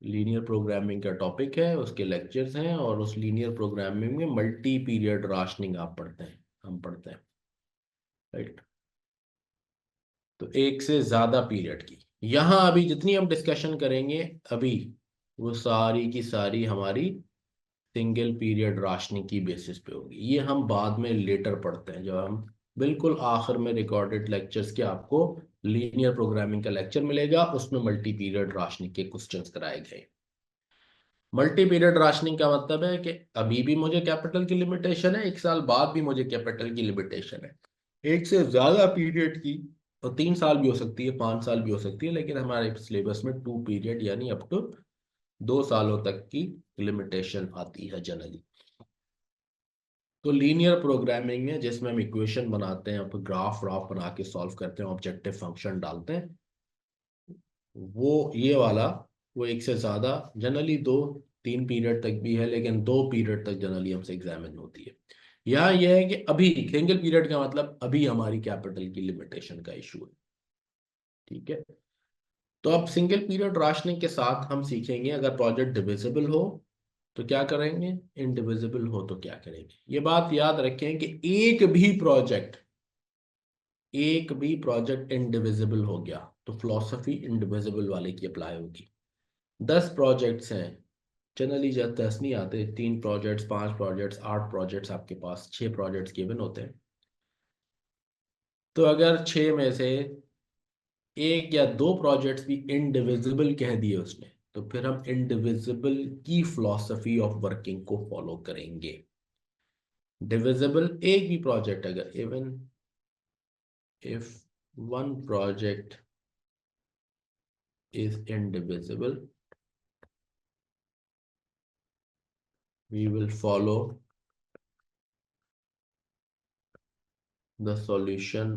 Speaker 1: Linear programming का टॉपिक है, उसके लेक्चर्स हैं, और उस लीनियर प्रोग्रामिंग में मल्टी पीरियड राशनिंग आप पढ़ते हैं, हम पढ़ते हैं, राइट. तो एक से ज्यादा पीरियड की, यहाँ अभी जितनी हम डिस्कशन करेंगे अभी, वो सारी की सारी हमारी सिंगल पीरियड राशनिंग की बेसिस पे होगी. ये हम बाद में लेटर पढ़ते हैं, जब हम बिल्कुल आखिर में रिकॉर्डेड लेक्चर्स के आपको लीनियर प्रोग्रामिंग का लेक्चर मिलेगा, उसमें मल्टी पीरियड राशनिंग के क्वेश्चंस कराए गए. मल्टी पीरियड राशनिंग का मतलब है कि अभी भी मुझे कैपिटल की लिमिटेशन है, एक साल बाद भी मुझे कैपिटल की लिमिटेशन है. एक से ज्यादा पीरियड की, और 3 साल भी हो सकती है, 5 साल भी हो सकती है, लेकिन हमारे सिलेबस में 2 पीरियड यानी अप टू 2 सालों तक की लिमिटेशन आती है जनरली। तो लीनियर प्रोग्रामिंग में जिसमें हम इक्वेशन बनाते हैं, फिर ग्राफ व्राफ बना के सॉल्व करते हैं, ऑब्जेक्टिव फंक्शन डालते हैं, वो ये वाला, वो एक से ज्यादा, जनरली 2-3 पीरियड तक भी है, लेकिन 2 पीरियड तक जनरली हमसे एग्जामिन होती है। यहाँ यह है कि अभी सिंगल पीरियड का मतलब अभी हमारी कैपिटल की लिमिटेशन का इशू है। ठीक है। तो अब सिंगल पीरियड राशनिंग के साथ हम सीखेंगे अगर प्रोजेक्ट डिविजिबल हो तो क्या करेंगे, इनडिविजिबल हो तो क्या करेंगे। ये बात याद रखें कि एक भी प्रोजेक्ट इनडिविजिबल हो गया तो फिलॉसफी इनडिविजिबल वाले की अप्लाई होगी। 10 प्रोजेक्ट्स हैं, जनरली जब 10 नहीं आते, 3 प्रोजेक्ट्स, 5 प्रोजेक्ट्स, 8 प्रोजेक्ट्स, आपके पास 6 प्रोजेक्ट्स गिवन होते हैं। तो अगर 6 में से 1 या 2 प्रोजेक्ट्स भी इनडिविजिबल कह दिए उसने, तो फिर हम इनडिविजिबल की फिलॉसफी ऑफ वर्किंग को फॉलो करेंगे। डिविजिबल एक भी प्रोजेक्ट अगर, even if one project is indivisible, we will follow the solution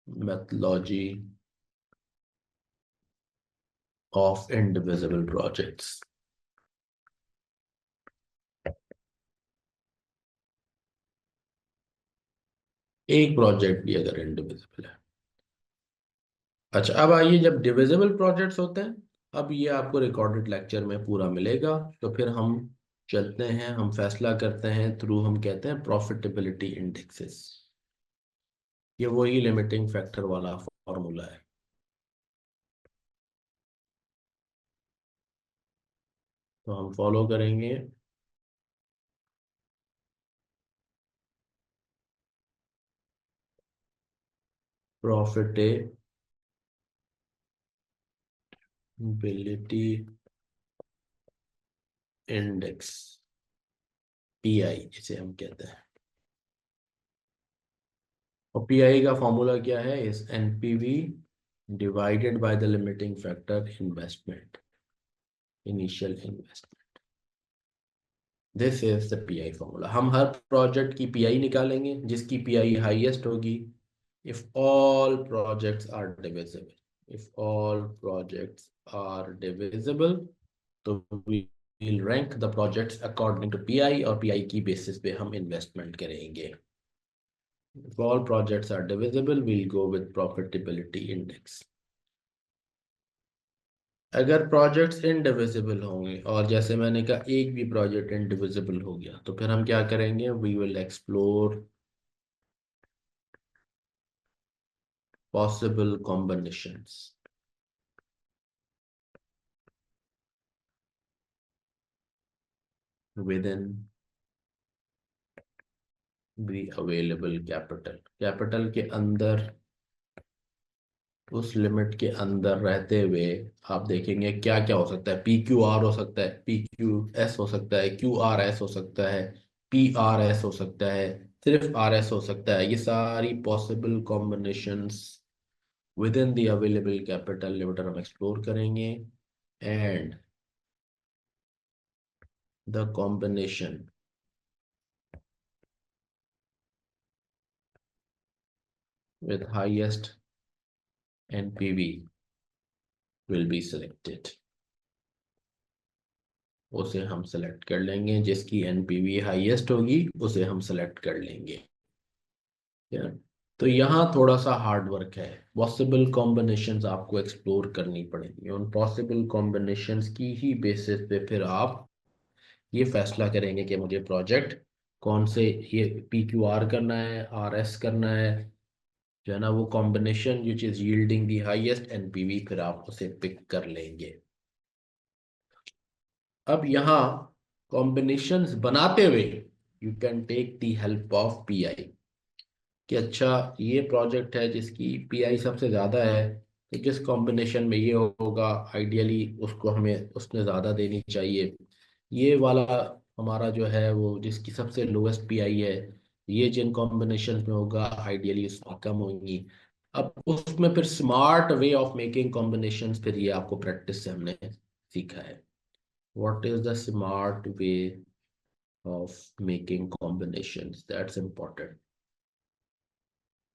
Speaker 1: methodology of indivisible projects. एक प्रोजेक्ट भी अगर इंडिविजिबल है। अच्छा, अब आइए, जब डिविजिबल प्रोजेक्ट्स होते हैं, अब ये आपको रिकॉर्डेड लेक्चर में पूरा मिलेगा, तो फिर हम चलते हैं, हम फैसला करते हैं थ्रू, हम कहते हैं प्रॉफिटेबिलिटी इंडेक्सेस। ये वही लिमिटिंग फैक्टर वाला फॉर्मूला है। तो हम फॉलो करेंगे प्रॉफिटेबिलिटी इंडेक्स, पीआई जिसे हम कहते हैं। और पीआई का फॉर्मूला क्या है, इस NPV divided by the limiting factor investment, initial investment. This is the PI formula. हम हर प्रोजेक्ट की पीआई निकालेंगे, जिसकी पीआई हाईएस्ट होगी, if all projects are divisible, if all projects are divisible, तो we will rank the projects according to PI, और पीआई की बेसिस पे हम इन्वेस्टमेंट करेंगे। If all projects are divisible, we'll go with profitability index. अगर प्रोजेक्ट्स इनडिविजिबल होंगे, और जैसे मैंने कहा एक भी प्रोजेक्ट इनडिविजिबल हो गया, तो फिर हम क्या करेंगे, we will explore possible combinations within the available capital. Capital के अंदर, उस लिमिट के अंदर रहते हुए आप देखेंगे क्या क्या हो सकता है। पी क्यू आर हो सकता है, पी क्यू एस हो सकता है, क्यू आर एस हो सकता है, पी आर एस हो सकता है, सिर्फ आर एस हो सकता है। ये सारी possible combinations within the available capital limit हम एक्सप्लोर करेंगे। And the combination with highest NPV will be selected। उसे हम सेलेक्ट कर लेंगे, जिसकी एनपीवी हाईएस्ट होगी उसे हम सेलेक्ट कर लेंगे। या तो यहाँ थोड़ा सा हार्ड वर्क है, पॉसिबल कॉम्बिनेशंस आपको एक्सप्लोर करनी पड़ेंगी। उन पॉसिबल कॉम्बिनेशंस की ही बेसिस पे फिर आप ये फैसला करेंगे कि मुझे प्रोजेक्ट कौन से, ये पी क्यू आर करना है, आर एस करना है, जो है ना, वो combination which is yielding the highest NPV, फिर आप उसे पिक कर लेंगे। अब यहाँ कॉम्बिनेशंस बनाते हुए you can take the help of PI, कि अच्छा ये प्रोजेक्ट है जिसकी पीआई सबसे ज़्यादा है, तो जिस कॉम्बिनेशन में ये होगा आइडियली उसको हमें उसने ज़्यादा देनी चाहिए। ये वाला हमारा जो है वो जिसकी सबसे लोएस्ट पीआई है, ये जिन कॉम्बिनेशन में होगा आइडियली उसमें कम होंगी। अब उसमें फिर smart way of making combinations, फिर ये आपको प्रैक्टिस से हमने सीखा है। What is the smart way of making combinations, that's important.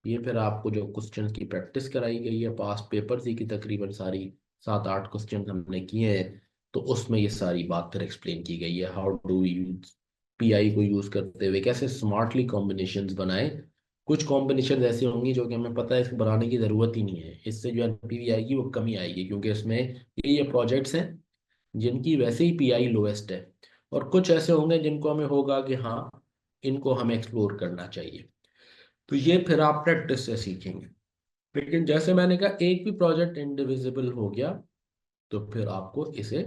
Speaker 1: ये फिर आपको जो क्वेश्चंस की प्रैक्टिस कराई गई है पास्ट पेपर्स ही की तकरीबन सारी 7-8 क्वेश्चन हमने किए हैं, तो उसमें ये सारी बात फिर एक्सप्लेन की गई है। हाउ डू यूज पीआई को यूज करते हुए कैसे स्मार्टली कॉम्बिनेशंस बनाएं। कुछ कॉम्बिनेशन ऐसे होंगी जो कि हमें पता है इसको बनाने की ज़रूरत ही नहीं है, इससे जो एनपीवी आएगी वो कमी आएगी, क्योंकि इसमें ये प्रोजेक्ट्स हैं जिनकी वैसे ही पीआई लोएस्ट है। और कुछ ऐसे होंगे जिनको हमें होगा कि हाँ, इनको हमें एक्सप्लोर करना चाहिए। तो ये फिर आप प्रैक्टिस से सीखेंगे। लेकिन जैसे मैंने कहा, एक भी प्रोजेक्ट इंडिविजिबल हो गया तो फिर आपको इसे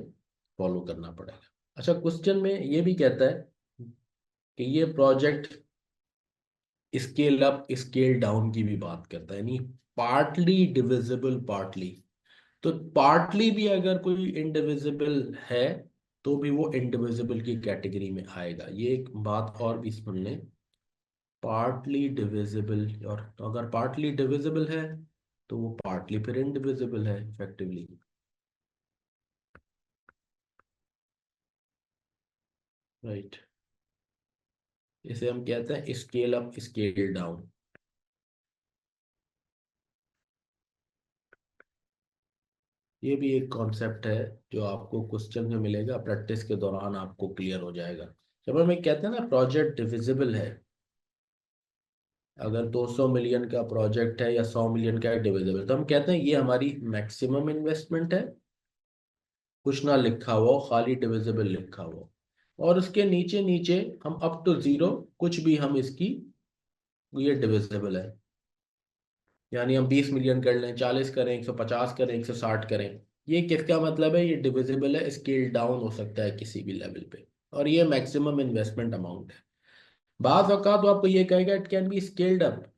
Speaker 1: फॉलो करना पड़ेगा। अच्छा, क्वेश्चन में ये भी कहता है कि ये project scale up scale down की भी बात करता है, यानी पार्टली डिविजिबल पार्टली। तो पार्टली भी अगर कोई इंडिविजिबल है तो भी वो इंडिविजिबल की कैटेगरी में आएगा। ये एक बात और भी सुन लें, पार्टली डिविजिबल, और अगर पार्टली डिविजिबल है तो वो पार्टली फिर इनडिविजिबल है इफेक्टिवली। राइट, इसे हम कहते हैं स्केल अप स्केल डाउन। ये भी एक कॉन्सेप्ट है जो आपको क्वेश्चन में मिलेगा, प्रैक्टिस के दौरान आपको क्लियर हो जाएगा। जब हम एक कहते हैं ना प्रोजेक्ट डिविजिबल है, अगर 200 मिलियन का प्रोजेक्ट है या 100 मिलियन का है डिविजिबल, तो हम कहते हैं ये हमारी मैक्सिमम इन्वेस्टमेंट है, कुछ ना लिखा हुआ हो, खाली डिविजिबल लिखा हुआ हो। और उसके नीचे नीचे हम अप टू जीरो कुछ भी हम इसकी, ये डिविजिबल है, यानी हम 20 मिलियन कर लें, 40 करें, 150 करें, 160 करें, ये किसका मतलब है, ये डिविजिबल है, स्केल डाउन हो सकता है किसी भी लेवल पे। और ये मैक्सिमम इन्वेस्टमेंट अमाउंट है। बाज औकात तो आपको ये कहेगा it can be scaled up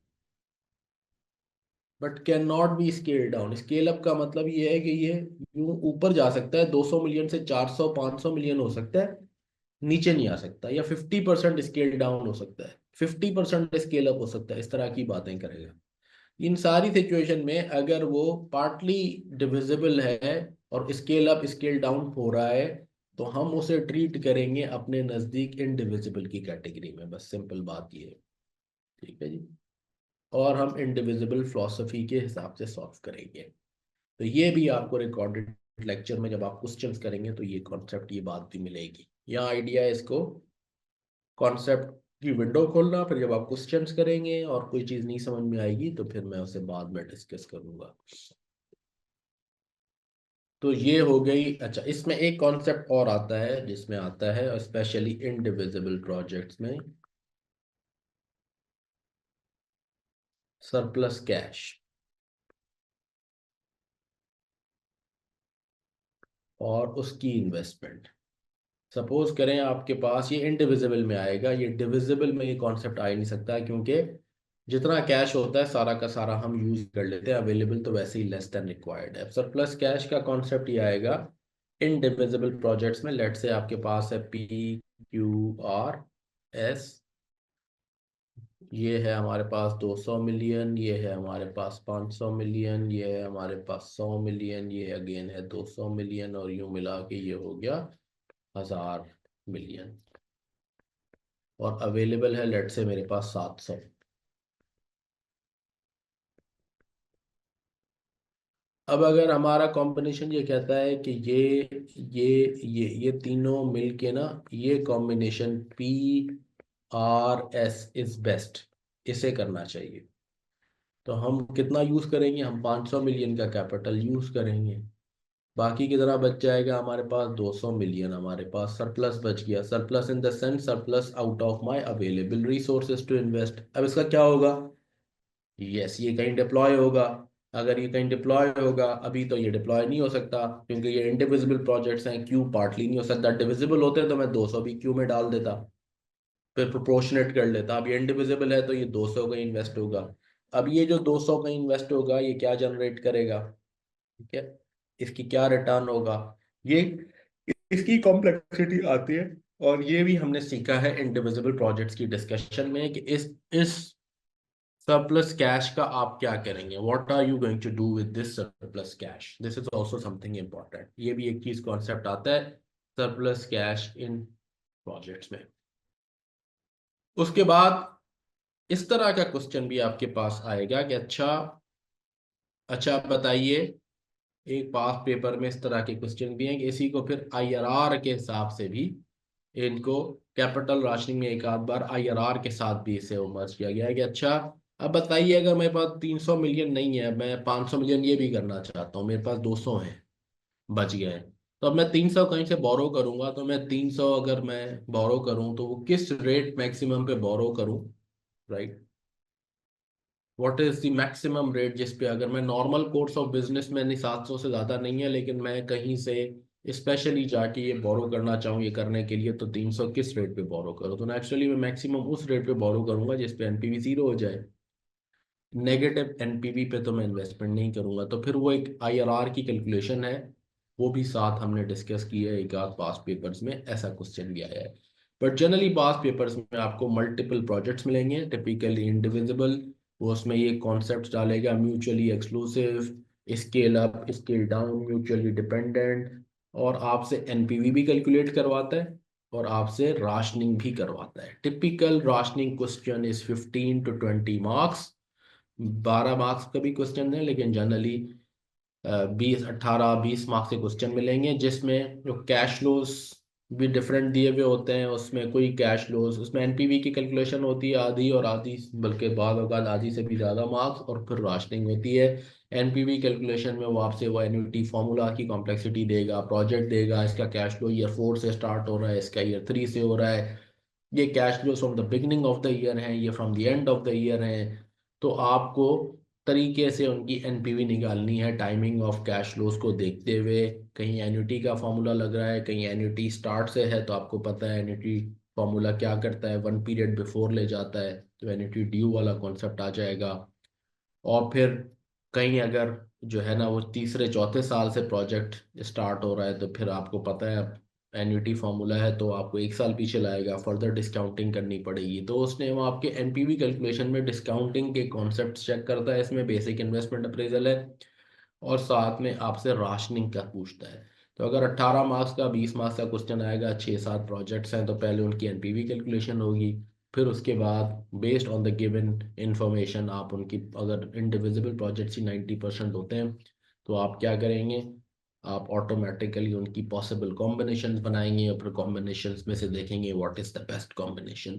Speaker 1: but can not be scale down. Scale up का मतलब ये है कि ये यूं ऊपर जा सकता है, 200 मिलियन से 400 500 मिलियन हो सकता है, नीचे नहीं आ सकता। या 50% स्केल डाउन हो सकता है, 50% स्केल अप हो सकता है, इस तरह की बातें करेगा। इन सारी सिचुएशन में अगर वो पार्टली डिविजिबल है और स्केल अप स्केल डाउन हो रहा है, तो हम उसे ट्रीट करेंगे अपने नज़दीक इनडिविजिबल की कैटेगरी में। बस सिंपल बात ये है। ठीक है जी। और हम इंडिविजिबल फिलोसफी के हिसाब से सॉल्व करेंगे। तो ये भी आपको रिकॉर्डेड लेक्चर में जब आप क्वेश्चंस करेंगे तो ये कॉन्सेप्ट, ये बात भी मिलेगी। यहाँ आइडिया है इसको, कॉन्सेप्ट की विंडो खोलना, फिर जब आप क्वेश्चंस करेंगे और कोई चीज़ नहीं समझ में आएगी तो फिर मैं उसे बाद में डिस्कस करूंगा। तो ये हो गई। अच्छा, इसमें एक कॉन्सेप्ट और आता है जिसमें आता है स्पेशली इंडिविजिबल प्रोजेक्ट्स में, सरप्लस कैश और उसकी इन्वेस्टमेंट। सपोज करें आपके पास, ये इनडिविजिबल में आएगा, ये डिविजिबल में ये कॉन्सेप्ट आ ही नहीं सकता है, क्योंकि जितना कैश होता है सारा का सारा हम यूज कर लेते हैं, अवेलेबल तो वैसे ही लेस देन रिक्वायर्ड है। सरप्लस कैश का कॉन्सेप्ट ये आएगा इनडिविजिबल प्रोजेक्ट्स में। लेट से आपके पास है PQRS, ये है हमारे पास 200 मिलियन, ये है हमारे पास 500 मिलियन, ये है हमारे पास 100 मिलियन, ये अगेन है 200 मिलियन, और यूं मिला के ये हो गया 1000 मिलियन। और अवेलेबल है लेट से मेरे पास 700। अब अगर हमारा कॉम्बिनेशन ये कहता है कि ये ये तीनों मिल के ना, ये कॉम्बिनेशन PRS इज बेस्ट, इसे करना चाहिए। तो हम कितना यूज करेंगे, हम 500 मिलियन का कैपिटल यूज करेंगे। बाकी कितना बच जाएगा हमारे पास, 200 मिलियन हमारे पास सरप्लस बच गया। Surplus in the sense surplus out of my available resources to invest. अब इसका क्या होगा, यस, ये कहीं डिप्लॉय होगा। अगर ये कहीं डिप्लॉय होगा, अभी तो ये डिप्लॉय नहीं हो सकता क्योंकि ये इंडिविजिबल प्रोजेक्ट्स हैं, क्यू पार्टली नहीं हो सकता। डिविजिबल होते तो मैं 200 भी क्यू में डाल देता, फिर प्रोपोर्शनेट कर लेता। अब ये इंडिविजिबल है तो ये 200 का इन्वेस्ट होगा। अब ये जो 200 का इन्वेस्ट होगा ये क्या जनरेट करेगा, ठीक है, इसकी क्या रिटर्न होगा, ये इसकी कॉम्प्लेक्सिटी आती है। और ये भी हमने सीखा है इंडिविजिबल प्रोजेक्ट्स की डिस्कशन में कि इस सरप्लस कैश का आप क्या करेंगे, what are you going to do with this surplus cash, this is also something important. ये भी एक चीज कॉन्सेप्ट आता है सरप्लस कैश इन प्रोजेक्ट्स में। उसके बाद इस तरह का क्वेश्चन भी आपके पास आएगा कि अच्छा अच्छा बताइए, एक पास पेपर में इस तरह के क्वेश्चन भी हैं कि इसी को फिर आईआरआर के हिसाब से भी इनको कैपिटल राशनिंग में एक आध बार आईआरआर के साथ भी इसे मर्ज किया गया है कि अच्छा अब बताइए, अगर मेरे पास 300 मिलियन नहीं है, मैं 500 मिलियन ये भी करना चाहता हूँ, मेरे पास 200 है बच गए, तो अब मैं 300 कहीं से बोरो करूंगा, तो मैं 300 अगर मैं बोरो करूं तो वो किस रेट मैक्सिमम पे बोरो करूं, right? What is the maximum rate जिस पे अगर मैं नॉर्मल कोर्स ऑफ बिजनेस में नहीं, 700 से ज़्यादा नहीं है, लेकिन मैं कहीं से स्पेशली जाके ये बोरो करना चाहूँ ये करने के लिए, तो 300 किस रेट पे बोरो करूँ? तो नेचुरली मैं मैक्सिमम उस रेट पे बोरो करूंगा जिस पे एनपीवी जीरो हो जाए। नेगेटिव एनपीवी पे तो मैं इन्वेस्टमेंट नहीं करूंगा। तो फिर वो एक आईआरआर की कैलकुलेशन है, वो भी साथ हमने डिस्कस की है एक आध पास पेपर्स में, ऐसा क्वेश्चन भी आया है। बट जनरली पास पेपर्स में आपको मल्टीपल प्रोजेक्ट्स मिलेंगे, टिपिकली इंडिविजिबल। वो उसमें ये कॉन्सेप्ट डालेगा, mutually exclusive, scale up, scale down, mutually dependent, और आपसे एनपीवी भी कैलकुलेट करवाता है और आपसे राशनिंग भी करवाता है। Typical rationing question is 15 to 20 marks. 12 marks का भी क्वेश्चन है, लेकिन जनरली 18-20 मार्क्स के क्वेश्चन मिलेंगे, जिसमें जो कैश फ्लोज भी डिफरेंट दिए हुए होते हैं। उसमें कोई कैश फ्लोज, उसमें एनपीवी की कैलकुलेशन होती है आधी और आधी, बल्कि बाद औकात आधी से भी ज़्यादा मार्क्स, और फिर राशनिंग होती है। एनपीवी कैलकुलेशन में वो आपसे वो एन्युटी फार्मूला की कॉम्प्लेक्सिटी देगा, प्रोजेक्ट देगा, इसका कैश फ्लो ईयर 4 से स्टार्ट हो रहा है, इसका ईयर 3 से हो रहा है, ये cash flow from the beginning of the year है, ये from the end of the year है। तो आपको तरीके से उनकी एनपीवी निकालनी है टाइमिंग ऑफ कैश फ्लोज को देखते हुए। कहीं एन्युटी का फॉर्मूला लग रहा है, कहीं एन्युटी स्टार्ट से है, तो आपको पता है एन्युटी फॉर्मूला क्या करता है, 1 पीरियड बिफोर ले जाता है, तो एन्युटी ड्यू वाला कॉन्सेप्ट आ जाएगा। और फिर कहीं अगर जो है ना वो तीसरे चौथे साल से प्रोजेक्ट स्टार्ट हो रहा है, तो फिर आपको पता है एन्युटी फार्मूला है, तो आपको 1 साल पीछे लाएगा, फर्दर डिस्काउंटिंग करनी पड़ेगी। तो उसने वो आपके एनपीवी कैलकुलेशन में डिस्काउंटिंग के कॉन्सेप्ट चेक करता है, इसमें बेसिक इन्वेस्टमेंट अप्रेजल है, और साथ में आपसे राशनिंग का पूछता है। तो अगर 18 मार्क्स का 20 मार्क्स का क्वेश्चन आएगा, 6-7 प्रोजेक्ट्स हैं, तो पहले उनकी एनपीवी कैलकुलेशन होगी, फिर उसके बाद based on the given information आप उनकी, अगर इंडिविजिबल प्रोजेक्ट्स ही 90% होते हैं, तो आप क्या करेंगे, आप ऑटोमेटिकली उनकी पॉसिबल कॉम्बिनेशंस बनाएंगे और फिर कॉम्बिनेशंस में से देखेंगे what is the best combination.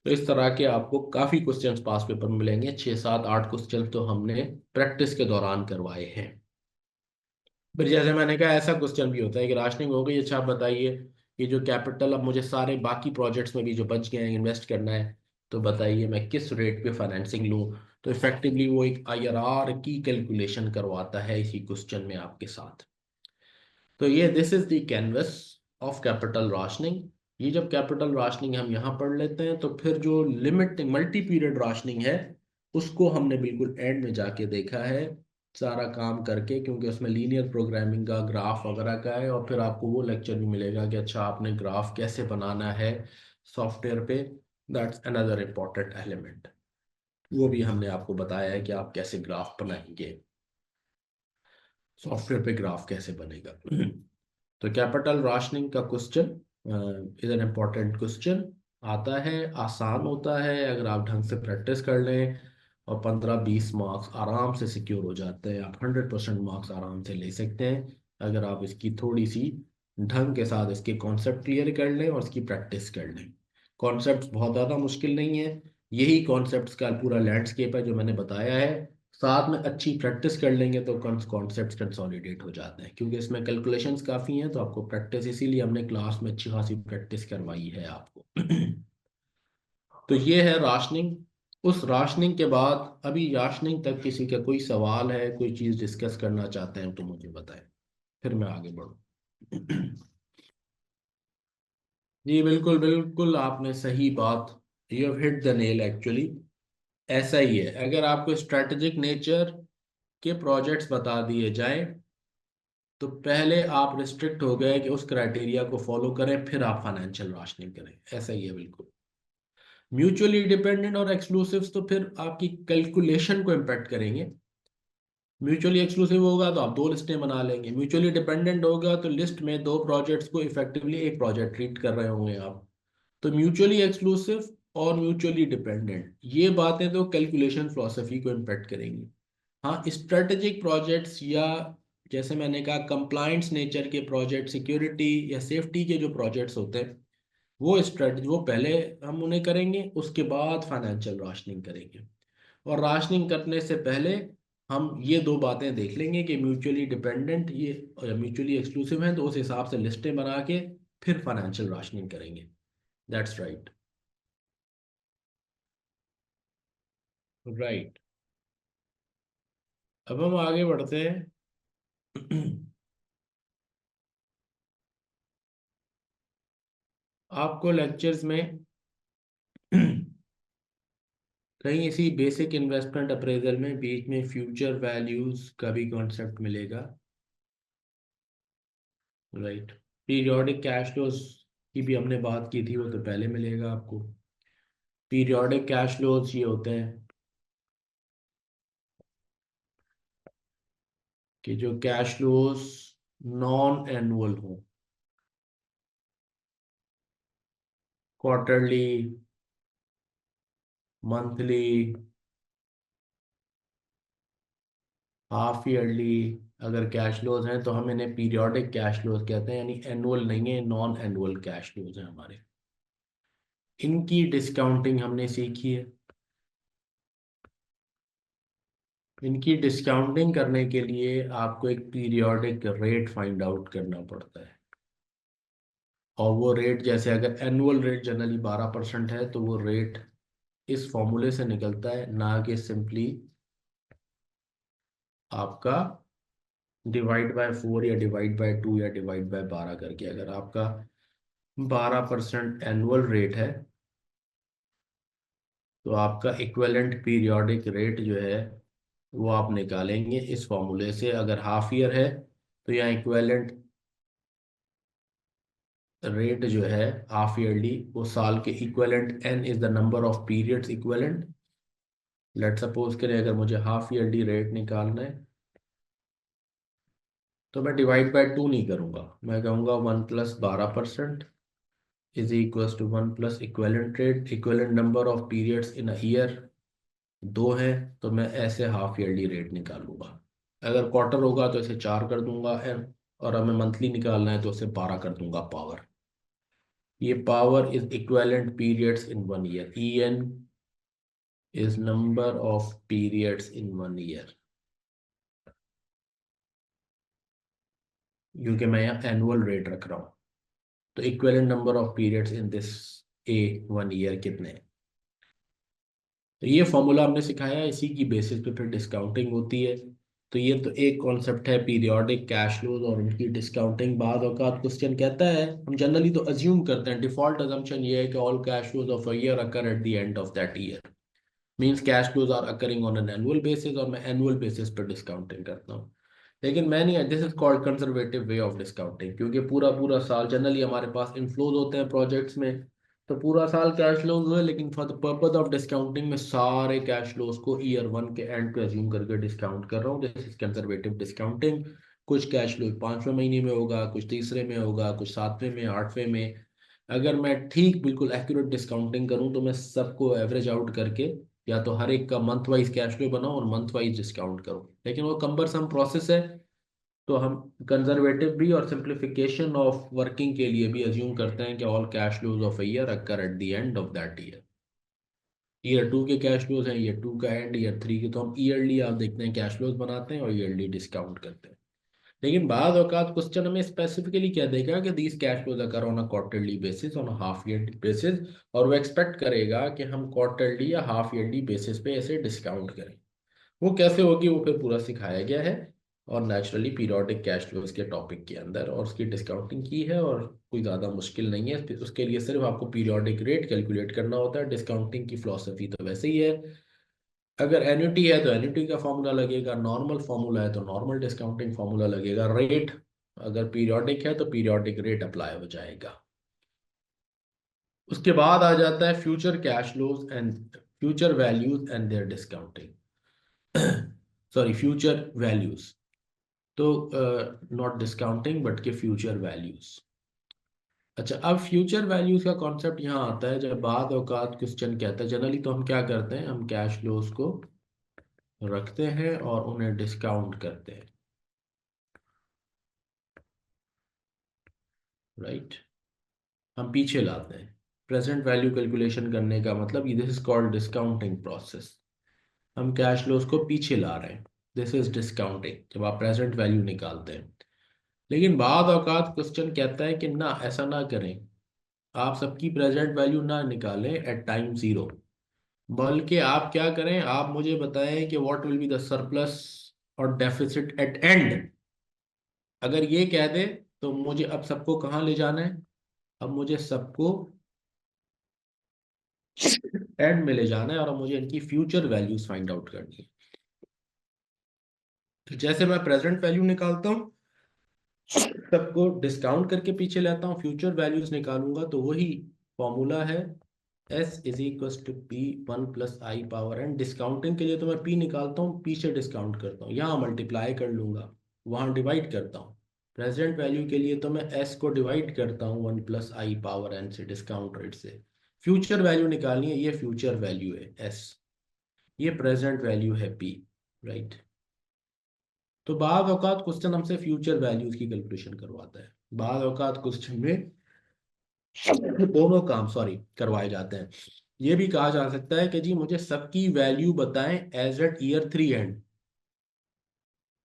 Speaker 1: तो इस तरह के आपको काफ़ी क्वेश्चंस पास पेपर में मिलेंगे, 6-7-8 क्वेश्चन तो हमने प्रैक्टिस के दौरान करवाए हैं। फिर जैसे मैंने कहा, ऐसा क्वेश्चन भी होता है कि राशनिंग हो गई, अच्छा आप बताइए कि जो कैपिटल अब मुझे सारे बाकी प्रोजेक्ट्स में भी जो बच गए हैं इन्वेस्ट करना है, तो बताइए मैं किस रेट पे फाइनेंसिंग लूँ। तो इफेक्टिवली वो एक आईआरआर की कैलकुलेशन करवाता है इसी क्वेश्चन में आपके साथ। तो ये this is the canvas of capital rationing. ये जब कैपिटल राशनिंग हम यहाँ पढ़ लेते हैं, तो फिर जो लिमिट मल्टी पीरियड राशनिंग है, उसको हमने बिल्कुल एंड में जाके देखा है सारा काम करके, क्योंकि उसमें लीनियर प्रोग्रामिंग का ग्राफ वगैरह का है, और फिर आपको वो लेक्चर भी मिलेगा कि अच्छा आपने ग्राफ कैसे बनाना है सॉफ्टवेयर पे। दैट्स अनदर इम्पॉर्टेंट एलिमेंट, वो भी हमने आपको बताया है कि आप कैसे ग्राफ बनाएंगे, सॉफ्टवेयर पे ग्राफ कैसे बनेगा। तो कैपिटल राशनिंग का question is an important question, आता है, आसान होता है अगर आप ढंग से प्रैक्टिस कर लें, और 15-20 मार्क्स आराम से सिक्योर हो जाते हैं। आप 100% मार्क्स आराम से ले सकते हैं अगर आप इसकी थोड़ी सी ढंग के साथ इसके कॉन्सेप्ट क्लियर कर लें और इसकी प्रैक्टिस कर लें। कॉन्सेप्ट बहुत ज़्यादा मुश्किल नहीं है, यही कॉन्सेप्ट्स का पूरा लैंडस्केप है जो मैंने बताया है। साथ में अच्छी प्रैक्टिस कर लेंगे तो कॉन्सेप्ट्स कंसोलिडेट हो जाते हैं, क्योंकि इसमें कैलकुलेशंस काफ़ी हैं, तो आपको प्रैक्टिस, इसीलिए हमने क्लास में अच्छी खासी प्रैक्टिस करवाई है आपको। तो ये है राशनिंग। उस राशनिंग के बाद, अभी राशनिंग तक किसी का कोई सवाल है, कोई चीज़ डिस्कस करना चाहते हैं तो मुझे बताएं, फिर मैं आगे बढ़ूँ। जी बिल्कुल बिल्कुल, आपने सही बात, you have hit the nail actually. ऐसा ही है, अगर आपको स्ट्रेटेजिक नेचर के प्रोजेक्ट्स बता दिए जाएं, तो पहले आप रिस्ट्रिक्ट हो गए कि उस क्राइटेरिया को फॉलो करें, फिर आप फाइनेंशियल राशनिंग करें, ऐसा ही है बिल्कुल। म्यूचुअली डिपेंडेंट और एक्सक्लूसिव तो फिर आपकी कैलकुलेशन को इम्पेक्ट करेंगे। म्यूचुअली एक्सक्लूसिव होगा तो आप दो लिस्टें बना लेंगे, म्यूचुअली डिपेंडेंट होगा तो लिस्ट में दो प्रोजेक्ट्स को इफेक्टिवली एक प्रोजेक्ट ट्रीट कर रहे होंगे आप। तो म्यूचुअली एक्सक्लूसिव और म्यूचुअली डिपेंडेंट ये बातें तो कैलकुलेशन फिलोसफी को इम्पेक्ट करेंगी। हाँ, स्ट्रेटेजिक प्रोजेक्ट्स या जैसे मैंने कहा कंप्लायंस नेचर के प्रोजेक्ट, सिक्योरिटी या सेफ्टी के जो प्रोजेक्ट्स होते हैं, वो स्ट्रेटजी वो पहले हम उन्हें करेंगे, उसके बाद फाइनेंशियल राशनिंग करेंगे। और राशनिंग करने से पहले हम ये दो बातें देख लेंगे कि म्यूचुअली डिपेंडेंट ये या म्यूचुअली एक्सक्लूसिव हैं, तो उस हिसाब से लिस्टें बना के फिर फाइनेंशियल राशनिंग करेंगे। That's right. राइट, अब हम आगे बढ़ते हैं। आपको लेक्चर्स में कहीं इसी बेसिक इन्वेस्टमेंट अप्रेजल में बीच में फ्यूचर वैल्यूज का भी कॉन्सेप्ट मिलेगा। राइट, पीरियोडिक कैश फ्लोज की भी हमने बात की थी, वो तो पहले मिलेगा आपको। पीरियोडिक कैश फ्लोज ये होते हैं कि जो कैश फ्लोज नॉन एनुअल हो, क्वार्टरली, मंथली, हाफ ईयरली, अगर कैश फ्लोज हैं तो हम इन्हें पीरियोडिक कैश फ्लोज कहते हैं, यानी एनुअल नहीं है, नॉन एनुअल कैश फ्लोज हैं हमारे। इनकी डिस्काउंटिंग हमने सीखी है। इनकी डिस्काउंटिंग करने के लिए आपको एक पीरियोडिक रेट फाइंड आउट करना पड़ता है। और वो रेट, जैसे अगर एनुअल रेट जनरली 12% है, तो वो रेट इस फॉर्मूले से निकलता है, ना कि सिंपली आपका डिवाइड बाय 4 या डिवाइड बाय 2 या डिवाइड बाय 12 करके। अगर आपका 12% एनुअल रेट है, तो आपका इक्विवेलेंट पीरियोडिक रेट जो है वो आप निकालेंगे इस फॉर्मूले से। अगर हाफ ईयर है तो यहाँ इक्विवेलेंट रेट जो है हाफ ईयरली, वो साल के equivalent, n is the number of periods equivalent. Let suppose करें अगर मुझे हाफ ईयरली रेट निकालना है, तो मैं डिवाइड बाय 2 नहीं करूंगा, मैं कहूँगा 1 + 12% is equals to 1 + equivalent rate. Equivalent number of periods in a year 2 है, तो मैं ऐसे हाफ ईयरली रेट निकालूंगा। अगर क्वार्टर होगा तो इसे 4 कर दूंगा, और हमें मंथली निकालना है तो इसे 12 कर दूंगा पावर। ये power is equivalent periods in 1 year. E n is number of periods in 1 year, क्योंकि मैं यहाँ एनुअल रेट रख रहा हूँ। तो equivalent number of periods in this a 1 year कितने हैं। तो ये फॉर्मूला हमने सिखाया है, इसी की बेसिस पे फिर डिस्काउंटिंग होती है। तो ये तो एक कॉन्सेप्ट है पीरियोडिक कैश फ्लोज और उनकी डिस्काउंटिंग। बाद औकात क्वेश्चन कहता है, हम जनरली तो अज्यूम करते हैं, डिफॉल्ट अजम्पशन ये है कि all cash flows of a year occur at the end of that year. Means cash flows are occurring on an annual basis, और मैं एनुअल बेसिस पर डिस्काउंटिंग करता हूँ। लेकिन मैं नहीं, this is called conservative way of discounting, क्योंकि पूरा पूरा साल जनरली हमारे पास इनफ्लोज होते हैं प्रोजेक्ट्स में, तो पूरा साल कैश फ्लोज हुए, लेकिन for the purpose of discounting में सारे कैश फ्लोज को ईयर 1 के एंड पे अज्यूम करके डिस्काउंट कर रहा हूँ। This is conservative discounting. कुछ कैश फ्लो 5वें महीने में होगा, कुछ तीसरे में होगा, कुछ 7वें में, 8वें में। अगर मैं ठीक बिल्कुल एक्यूरेट डिस्काउंटिंग करूं तो मैं सबको एवरेज आउट करके या तो हर एक का मंथ वाइज कैश फ्लो बनाऊं और मंथ वाइज डिस्काउंट करूं, लेकिन वो कम्बरसम प्रोसेस है। तो हम कंजर्वेटिव भी और सिंप्लीफिकेशन ऑफ वर्किंग के लिए भी अज्यूम करते हैं कि all cash flows of a year occur at the end of that year. Year 2 के कैश फ्लोज हैं, ईयर 2 का एंड, ईयर 3 के, तो हम ईयरली आप देखते हैं कैश फ्लोज बनाते हैं और ईयरली डिस्काउंट करते हैं। लेकिन बाद औकात क्वेश्चन हमें स्पेसिफिकली क्या देगा कि these cash flows occur on a quarterly basis, on a half yearly basis, और वो एक्सपेक्ट करेगा कि हम क्वार्टरली या हाफ ईयरली बेसिस पे ऐसे डिस्काउंट करें। वो कैसे होगी वो फिर पूरा सिखाया गया है, और नेचुरली पीरियोडिक कैश फ्लोज के टॉपिक के अंदर, और उसकी डिस्काउंटिंग की है, और कोई ज़्यादा मुश्किल नहीं है। उसके लिए सिर्फ आपको पीरियोडिक रेट कैलकुलेट करना होता है। डिस्काउंटिंग की फिलोसफी तो वैसे ही है। अगर एन्युटी है तो एन्युटी का फॉर्मूला लगेगा, नॉर्मल फॉर्मूला है तो नॉर्मल डिस्काउंटिंग फॉर्मूला लगेगा। रेट अगर पीरियोडिक है तो पीरियोडिक रेट अप्लाई हो जाएगा। उसके बाद आ जाता है future cash flows and future values and their discounting. Sorry, future values. तो नॉट डिस्काउंटिंग बट के फ्यूचर वैल्यूज। अच्छा, अब फ्यूचर वैल्यूज का कॉन्सेप्ट यहाँ आता है जब बाद औकात क्वेश्चन कहता है। जनरली तो हम क्या करते हैं, हम कैश फ्लोज को रखते हैं और उन्हें डिस्काउंट करते हैं, राइट। हम पीछे लाते हैं। प्रेजेंट वैल्यू कैलकुलेशन करने का मतलब this is called discounting process. हम कैश फ्लोज को पीछे ला रहे हैं, दिस इज डिस्काउंटिंग, जब आप प्रेजेंट वैल्यू निकालते हैं। लेकिन बाद औकात क्वेश्चन कहता है कि ना, ऐसा ना करें। आप सबकी प्रेजेंट वैल्यू ना निकालें एट टाइम जीरो, बल्कि आप क्या करें, आप मुझे बताएं कि what will be the surplus और डेफिसिट एट एंड। अगर ये कह दे तो मुझे अब सबको कहाँ ले जाना है, अब मुझे सबको एंड में ले जाना है और अब मुझे इनकी फ्यूचर वैल्यूज फाइंड आउट करनी है। तो जैसे मैं प्रेजेंट वैल्यू निकालता हूँ, सबको डिस्काउंट करके पीछे लेता हूँ, फ्यूचर वैल्यूज निकालूंगा तो वही फॉर्मूला है, S is equal to P one plus i power n. Discounting के लिए तो मैं पी निकालता हूँ, पी से डिस्काउंट करता हूँ, यहाँ मल्टीप्लाई कर लूंगा, वहाँ डिवाइड करता हूँ। प्रेजेंट वैल्यू के लिए तो मैं एस को डिवाइड करता हूँ one plus i power N से, डिस्काउंट रेट से। फ्यूचर वैल्यू निकालनी है, ये फ्यूचर वैल्यू है एस, ये प्रेजेंट वैल्यू है पी, राइट। तो बाद औकात क्वेश्चन हमसे फ्यूचर वैल्यूज की कैलकुलेशन करवाता है। बाद औकात क्वेश्चन में दोनों काम सॉरी करवाए जाते हैं। ये भी कहा जा सकता है कि जी मुझे सबकी वैल्यू बताएं as at year three end.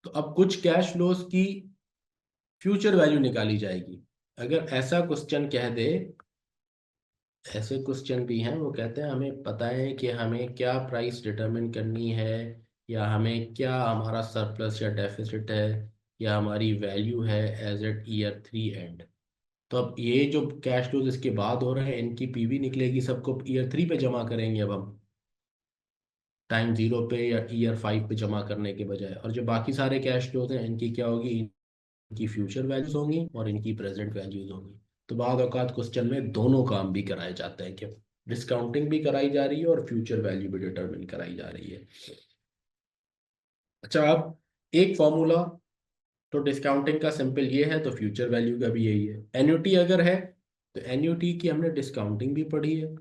Speaker 1: तो अब कुछ कैश फ्लोज की फ्यूचर वैल्यू निकाली जाएगी। अगर ऐसा क्वेश्चन कह दे, ऐसे क्वेश्चन भी हैं, वो कहते हैं हमें पता है कि हमें क्या प्राइस डिटरमिन करनी है, या हमें क्या हमारा सरप्लस या डेफिसिट है, या हमारी वैल्यू है as at year three end. तो अब ये जो कैश फ्लोज इसके बाद हो रहे हैं, इनकी पीवी निकलेगी, सबको ईयर थ्री पे जमा करेंगे अब हम, टाइम जीरो पे या ईयर फाइव पे जमा करने के बजाय। और जो बाकी सारे कैश फ्लोज हैं, इनकी क्या होगी, इनकी फ्यूचर वैल्यूज होंगी और इनकी प्रेजेंट वैल्यूज होंगी। तो बाद औकात क्वेश्चन में दोनों काम भी कराए जाते हैं कि डिस्काउंटिंग भी कराई जा रही है और फ्यूचर वैल्यू भी डिटरमिन कराई जा रही है। अच्छा, अब एक फॉर्मूला तो डिस्काउंटिंग का सिंपल ये है, तो फ्यूचर वैल्यू का भी यही है। एन्युटी अगर है तो एन्युटी की हमने डिस्काउंटिंग भी पढ़ी है।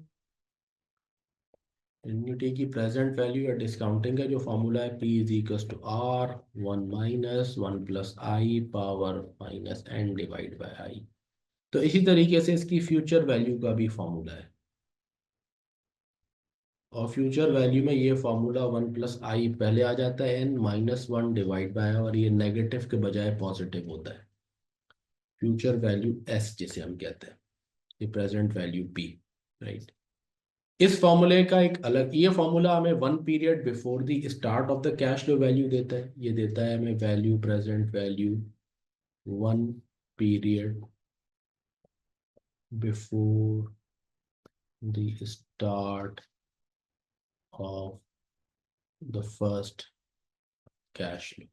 Speaker 1: एन्युटी की प्रेजेंट वैल्यू या डिस्काउंटिंग का जो फॉर्मूला है, P is equal to R one minus one plus i power minus n divide by i. तो इसी तरीके से इसकी फ्यूचर वैल्यू का भी फॉर्मूला है। और फ्यूचर वैल्यू में ये फॉर्मूला वन प्लस आई पहले आ जाता है, n minus one divide by, और ये नेगेटिव के बजाय पॉजिटिव होता है। फ्यूचर वैल्यू एस जिसे हम कहते हैं, ये प्रेजेंट वैल्यू पी, राइट। इस फॉर्मूले का एक अलग, ये फॉर्मूला हमें one period before the start of the cash flow value देता है। ये देता है हमें value, present value one period before the start of the first cash flow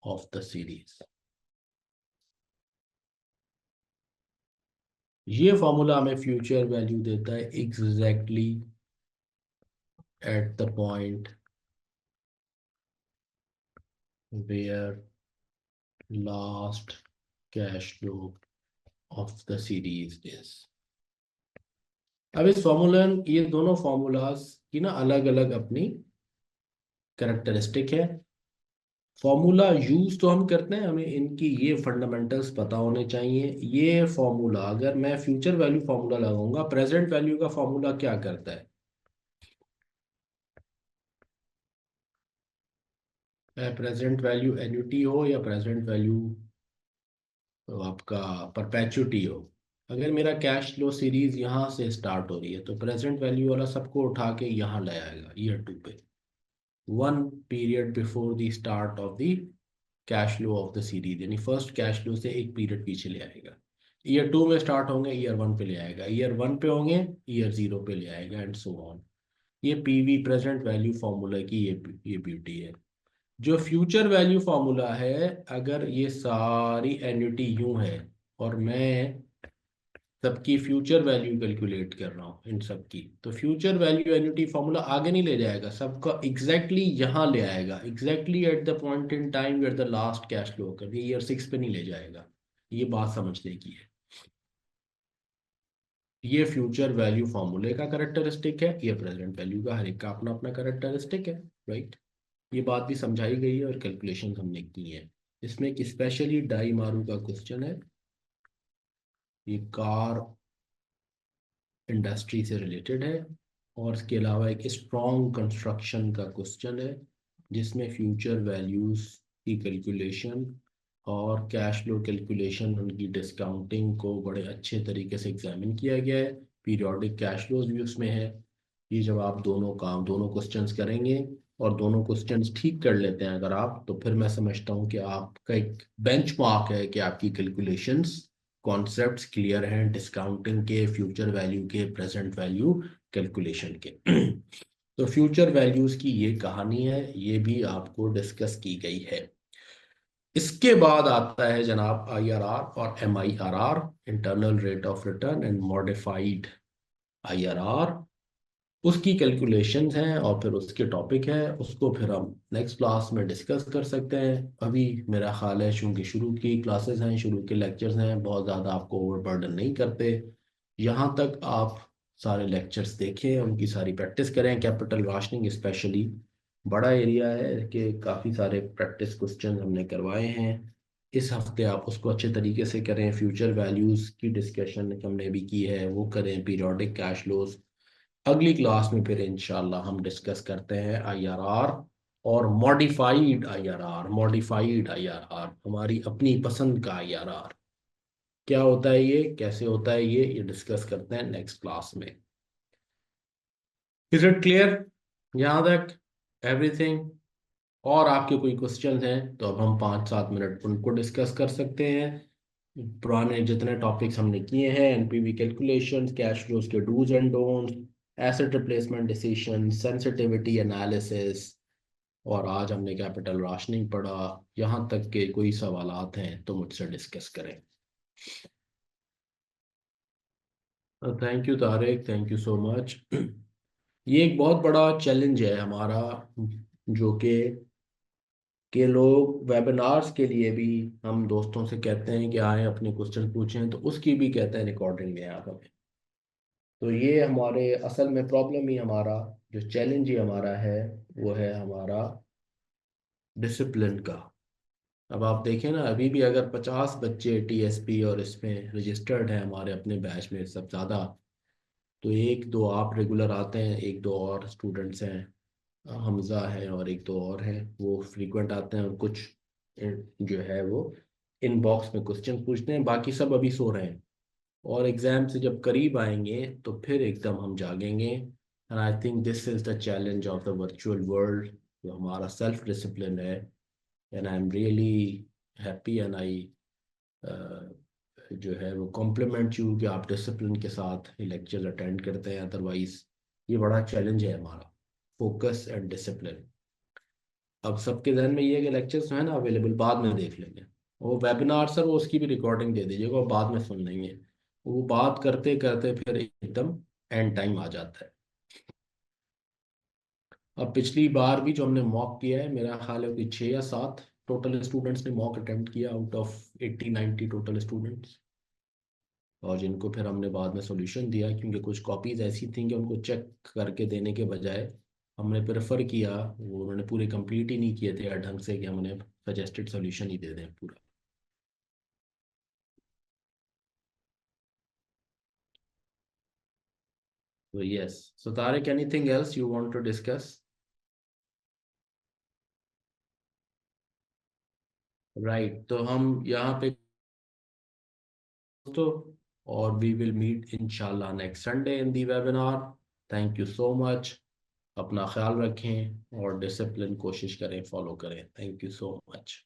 Speaker 1: of the series. ये फॉर्मूला हमें फ्यूचर वैल्यू देता है exactly at the point where last cash flow of the series is. अब इस फॉर्मूला, ये दोनों फॉर्मूलाज की ना अलग अलग अपनी कैरेक्टरिस्टिक है। फॉर्मूला यूज तो हम करते हैं, हमें इनकी ये फंडामेंटल्स पता होने चाहिए। ये फॉर्मूला अगर मैं फ्यूचर वैल्यू फॉर्मूला लगाऊंगा, प्रेजेंट वैल्यू का फॉर्मूला क्या करता है, प्रेजेंट वैल्यू एन्युटी हो या प्रेजेंट वैल्यू तो आपका परपेचुटी हो। अगर मेरा कैश फ्लो सीरीज यहाँ से स्टार्ट हो रही है, तो प्रेजेंट वैल्यू वाला सबको उठा के यहाँ ले आएगा ईयर टू पे, one period before the start of the cash flow of the series, यानी फर्स्ट कैश फ्लो से एक पीरियड पीछे ले आएगा। ईयर टू में स्टार्ट होंगे, ईयर वन पे ले आएगा, ईयर वन पे होंगे, ईयर जीरो पे ले आएगा, एंड सो ऑन। ये पीवी प्रेजेंट वैल्यू फॉर्मूला की ये ब्यूटी है। जो फ्यूचर वैल्यू फॉर्मूला है, अगर ये सारी एन्युटी यूं है और मैं सबकी फ्यूचर वैल्यू कैलकुलेट कर रहा हूँ इन सब की, तो फ्यूचर वैल्यू एन्युटी फॉर्मूला आगे नहीं ले जाएगा, सबका एग्जैक्टली यहाँ ले आएगा, exactly at the point in time where the last cash flow कर, ये ईयर 6 पे नहीं ले जाएगा। ये बात समझने की है। ये फ्यूचर वैल्यू फॉर्मूले का करेक्टरिस्टिक है, ये प्रेजेंट वैल्यू का, हर एक का अपना अपना करेक्टरिस्टिक है। राइट, ये बात भी समझाई गई है और कैलकुलेशन हमने की है। इसमें एक स्पेशली डाई मारू का क्वेश्चन है, ये कार इंडस्ट्री से रिलेटेड है, और इसके अलावा एक स्ट्रॉन्ग कंस्ट्रक्शन का क्वेश्चन है जिसमें फ्यूचर वैल्यूज की कैलकुलेशन और कैश फ्लो कैलकुलेशन, उनकी डिस्काउंटिंग को बड़े अच्छे तरीके से एग्जामिन किया गया है। पीरियोडिक कैश फ्लोज भी उसमें है। ये जब आप दोनों क्वेश्चंस करेंगे और दोनों क्वेश्चंस ठीक कर लेते हैं अगर आप, तो फिर मैं समझता हूँ कि आपका एक बेंचमार्क है कि आपकी कैलकुलेशंस कॉन्सेप्ट्स क्लियर हैं डिस्काउंटिंग के, फ्यूचर वैल्यू के, प्रेजेंट वैल्यू कैलकुलेशन के। तो फ्यूचर वैल्यूज की ये कहानी है, ये भी आपको डिस्कस की गई है। इसके बाद आता है जनाब आईआरआर और MIRR, internal rate of return and modified IRR. उसकी कैलकुलेशंस हैं और फिर उसके टॉपिक है, उसको फिर हम नेक्स्ट क्लास में डिस्कस कर सकते हैं। अभी मेरा ख्याल है चूंकि शुरू की क्लासेस हैं, शुरू के लेक्चर्स हैं, बहुत ज़्यादा आपको ओवरबर्डन नहीं करते। यहाँ तक आप सारे लेक्चर्स देखें, उनकी सारी प्रैक्टिस करें। कैपिटल राशनिंग स्पेशली बड़ा एरिया है कि काफ़ी सारे प्रैक्टिस क्वेश्चन हमने करवाए हैं। इस हफ्ते आप उसको अच्छे तरीके से करें। फ्यूचर वैल्यूज़ की डिस्कशन हमने भी की है, वो करें। पीरियोडिक कैश फ्लोज अगली क्लास में फिर इंशाल्लाह हम डिस्कस करते हैं आईआरआर और मॉडिफाइड आईआरआर। मॉडिफाइड आईआरआर हमारी अपनी पसंद का आईआरआर क्या होता है, ये कैसे होता है, ये डिस्कस करते हैं नेक्स्ट क्लास में। इज इट क्लियर यहाँ तक एवरीथिंग? और आपके कोई क्वेश्चन हैं तो अब हम 5-7 मिनट उनको डिस्कस कर सकते हैं। पुराने जितने टॉपिक्स हमने किए हैं, एनपीवी कैलकुलेशन, कैश फ्लोज के dos and don'ts, asset replacement decision, sensitivity analysis, और आज हमने कैपिटल राशनिंग पढ़ा। यहाँ तक के कोई सवालात हैं तो मुझसे डिस्कस करें। Thank you Tariq, thank you so much. ये एक बहुत बड़ा चैलेंज है हमारा, जो कि लोग वेबिनार्स के लिए भी हम दोस्तों से कहते हैं कि आए अपने क्वेश्चन पूछें, तो उसकी भी कहते हैं रिकॉर्डिंग में आप हमें। तो ये हमारे असल में प्रॉब्लम ही हमारा, जो चैलेंज ही हमारा है, वो है हमारा डिसिप्लिन का। अब आप देखें ना, अभी भी अगर 50 बच्चे टीएसपी और इसमें रजिस्टर्ड हैं हमारे अपने बैच में, सब ज़्यादा, तो एक दो आप रेगुलर आते हैं, एक दो और स्टूडेंट्स हैं, हमजा है और एक दो और हैं, वो फ्रीक्वेंट आते हैं, और कुछ जो है वो इनबॉक्स में क्वेश्चन पूछते हैं, बाकी सब अभी सो रहे हैं। और एग्जाम से जब करीब आएंगे तो फिर एकदम हम जागेंगे। And I think this is the challenge of the virtual world, जो हमारा सेल्फ डिसिप्लिन है। And I am really happy and I जो है वो कॉम्प्लीमेंट यू कि आप डिसिप्लिन के साथ लेक्चर्स अटेंड करते हैं। अदरवाइज ये बड़ा चैलेंज है हमारा, फोकस एंड डिसिप्लिन। अब सबके जहन में ये है कि लेक्चर्स है ना अवेलेबल, बाद में देख लेंगे। वो वेबिनार सर, वो उसकी भी रिकॉर्डिंग दे दीजिएगा, वो बाद में सुन लेंगे। वो बात करते करते फिर एकदम एंड टाइम आ जाता है। अब पिछली बार भी जो हमने मॉक किया है, मेरा ख्याल है कि 6 या 7 टोटल स्टूडेंट्स ने मॉक अटेम्प्ट किया आउट ऑफ 80-90 टोटल स्टूडेंट्स। और जिनको फिर हमने बाद में सॉल्यूशन दिया, क्योंकि कुछ कॉपीज ऐसी थी कि उनको चेक करके देने के बजाय हमने प्रेफर किया, वो उन्होंने पूरे कंप्लीट ही नहीं किए थे ढंग से, कि हम उन्हें सजेस्टेड सॉल्यूशन ही दे दें पूरा। तो yes, so Tariq, anything else you want to discuss? Right, तो हम यहाँ पे दोस्तों, और वी विल मीट इंशाल्लाह next Sunday in the webinar. Thank you so much. अपना ख्याल रखें और डिसिप्लिन कोशिश करें, फॉलो करें। Thank you so much.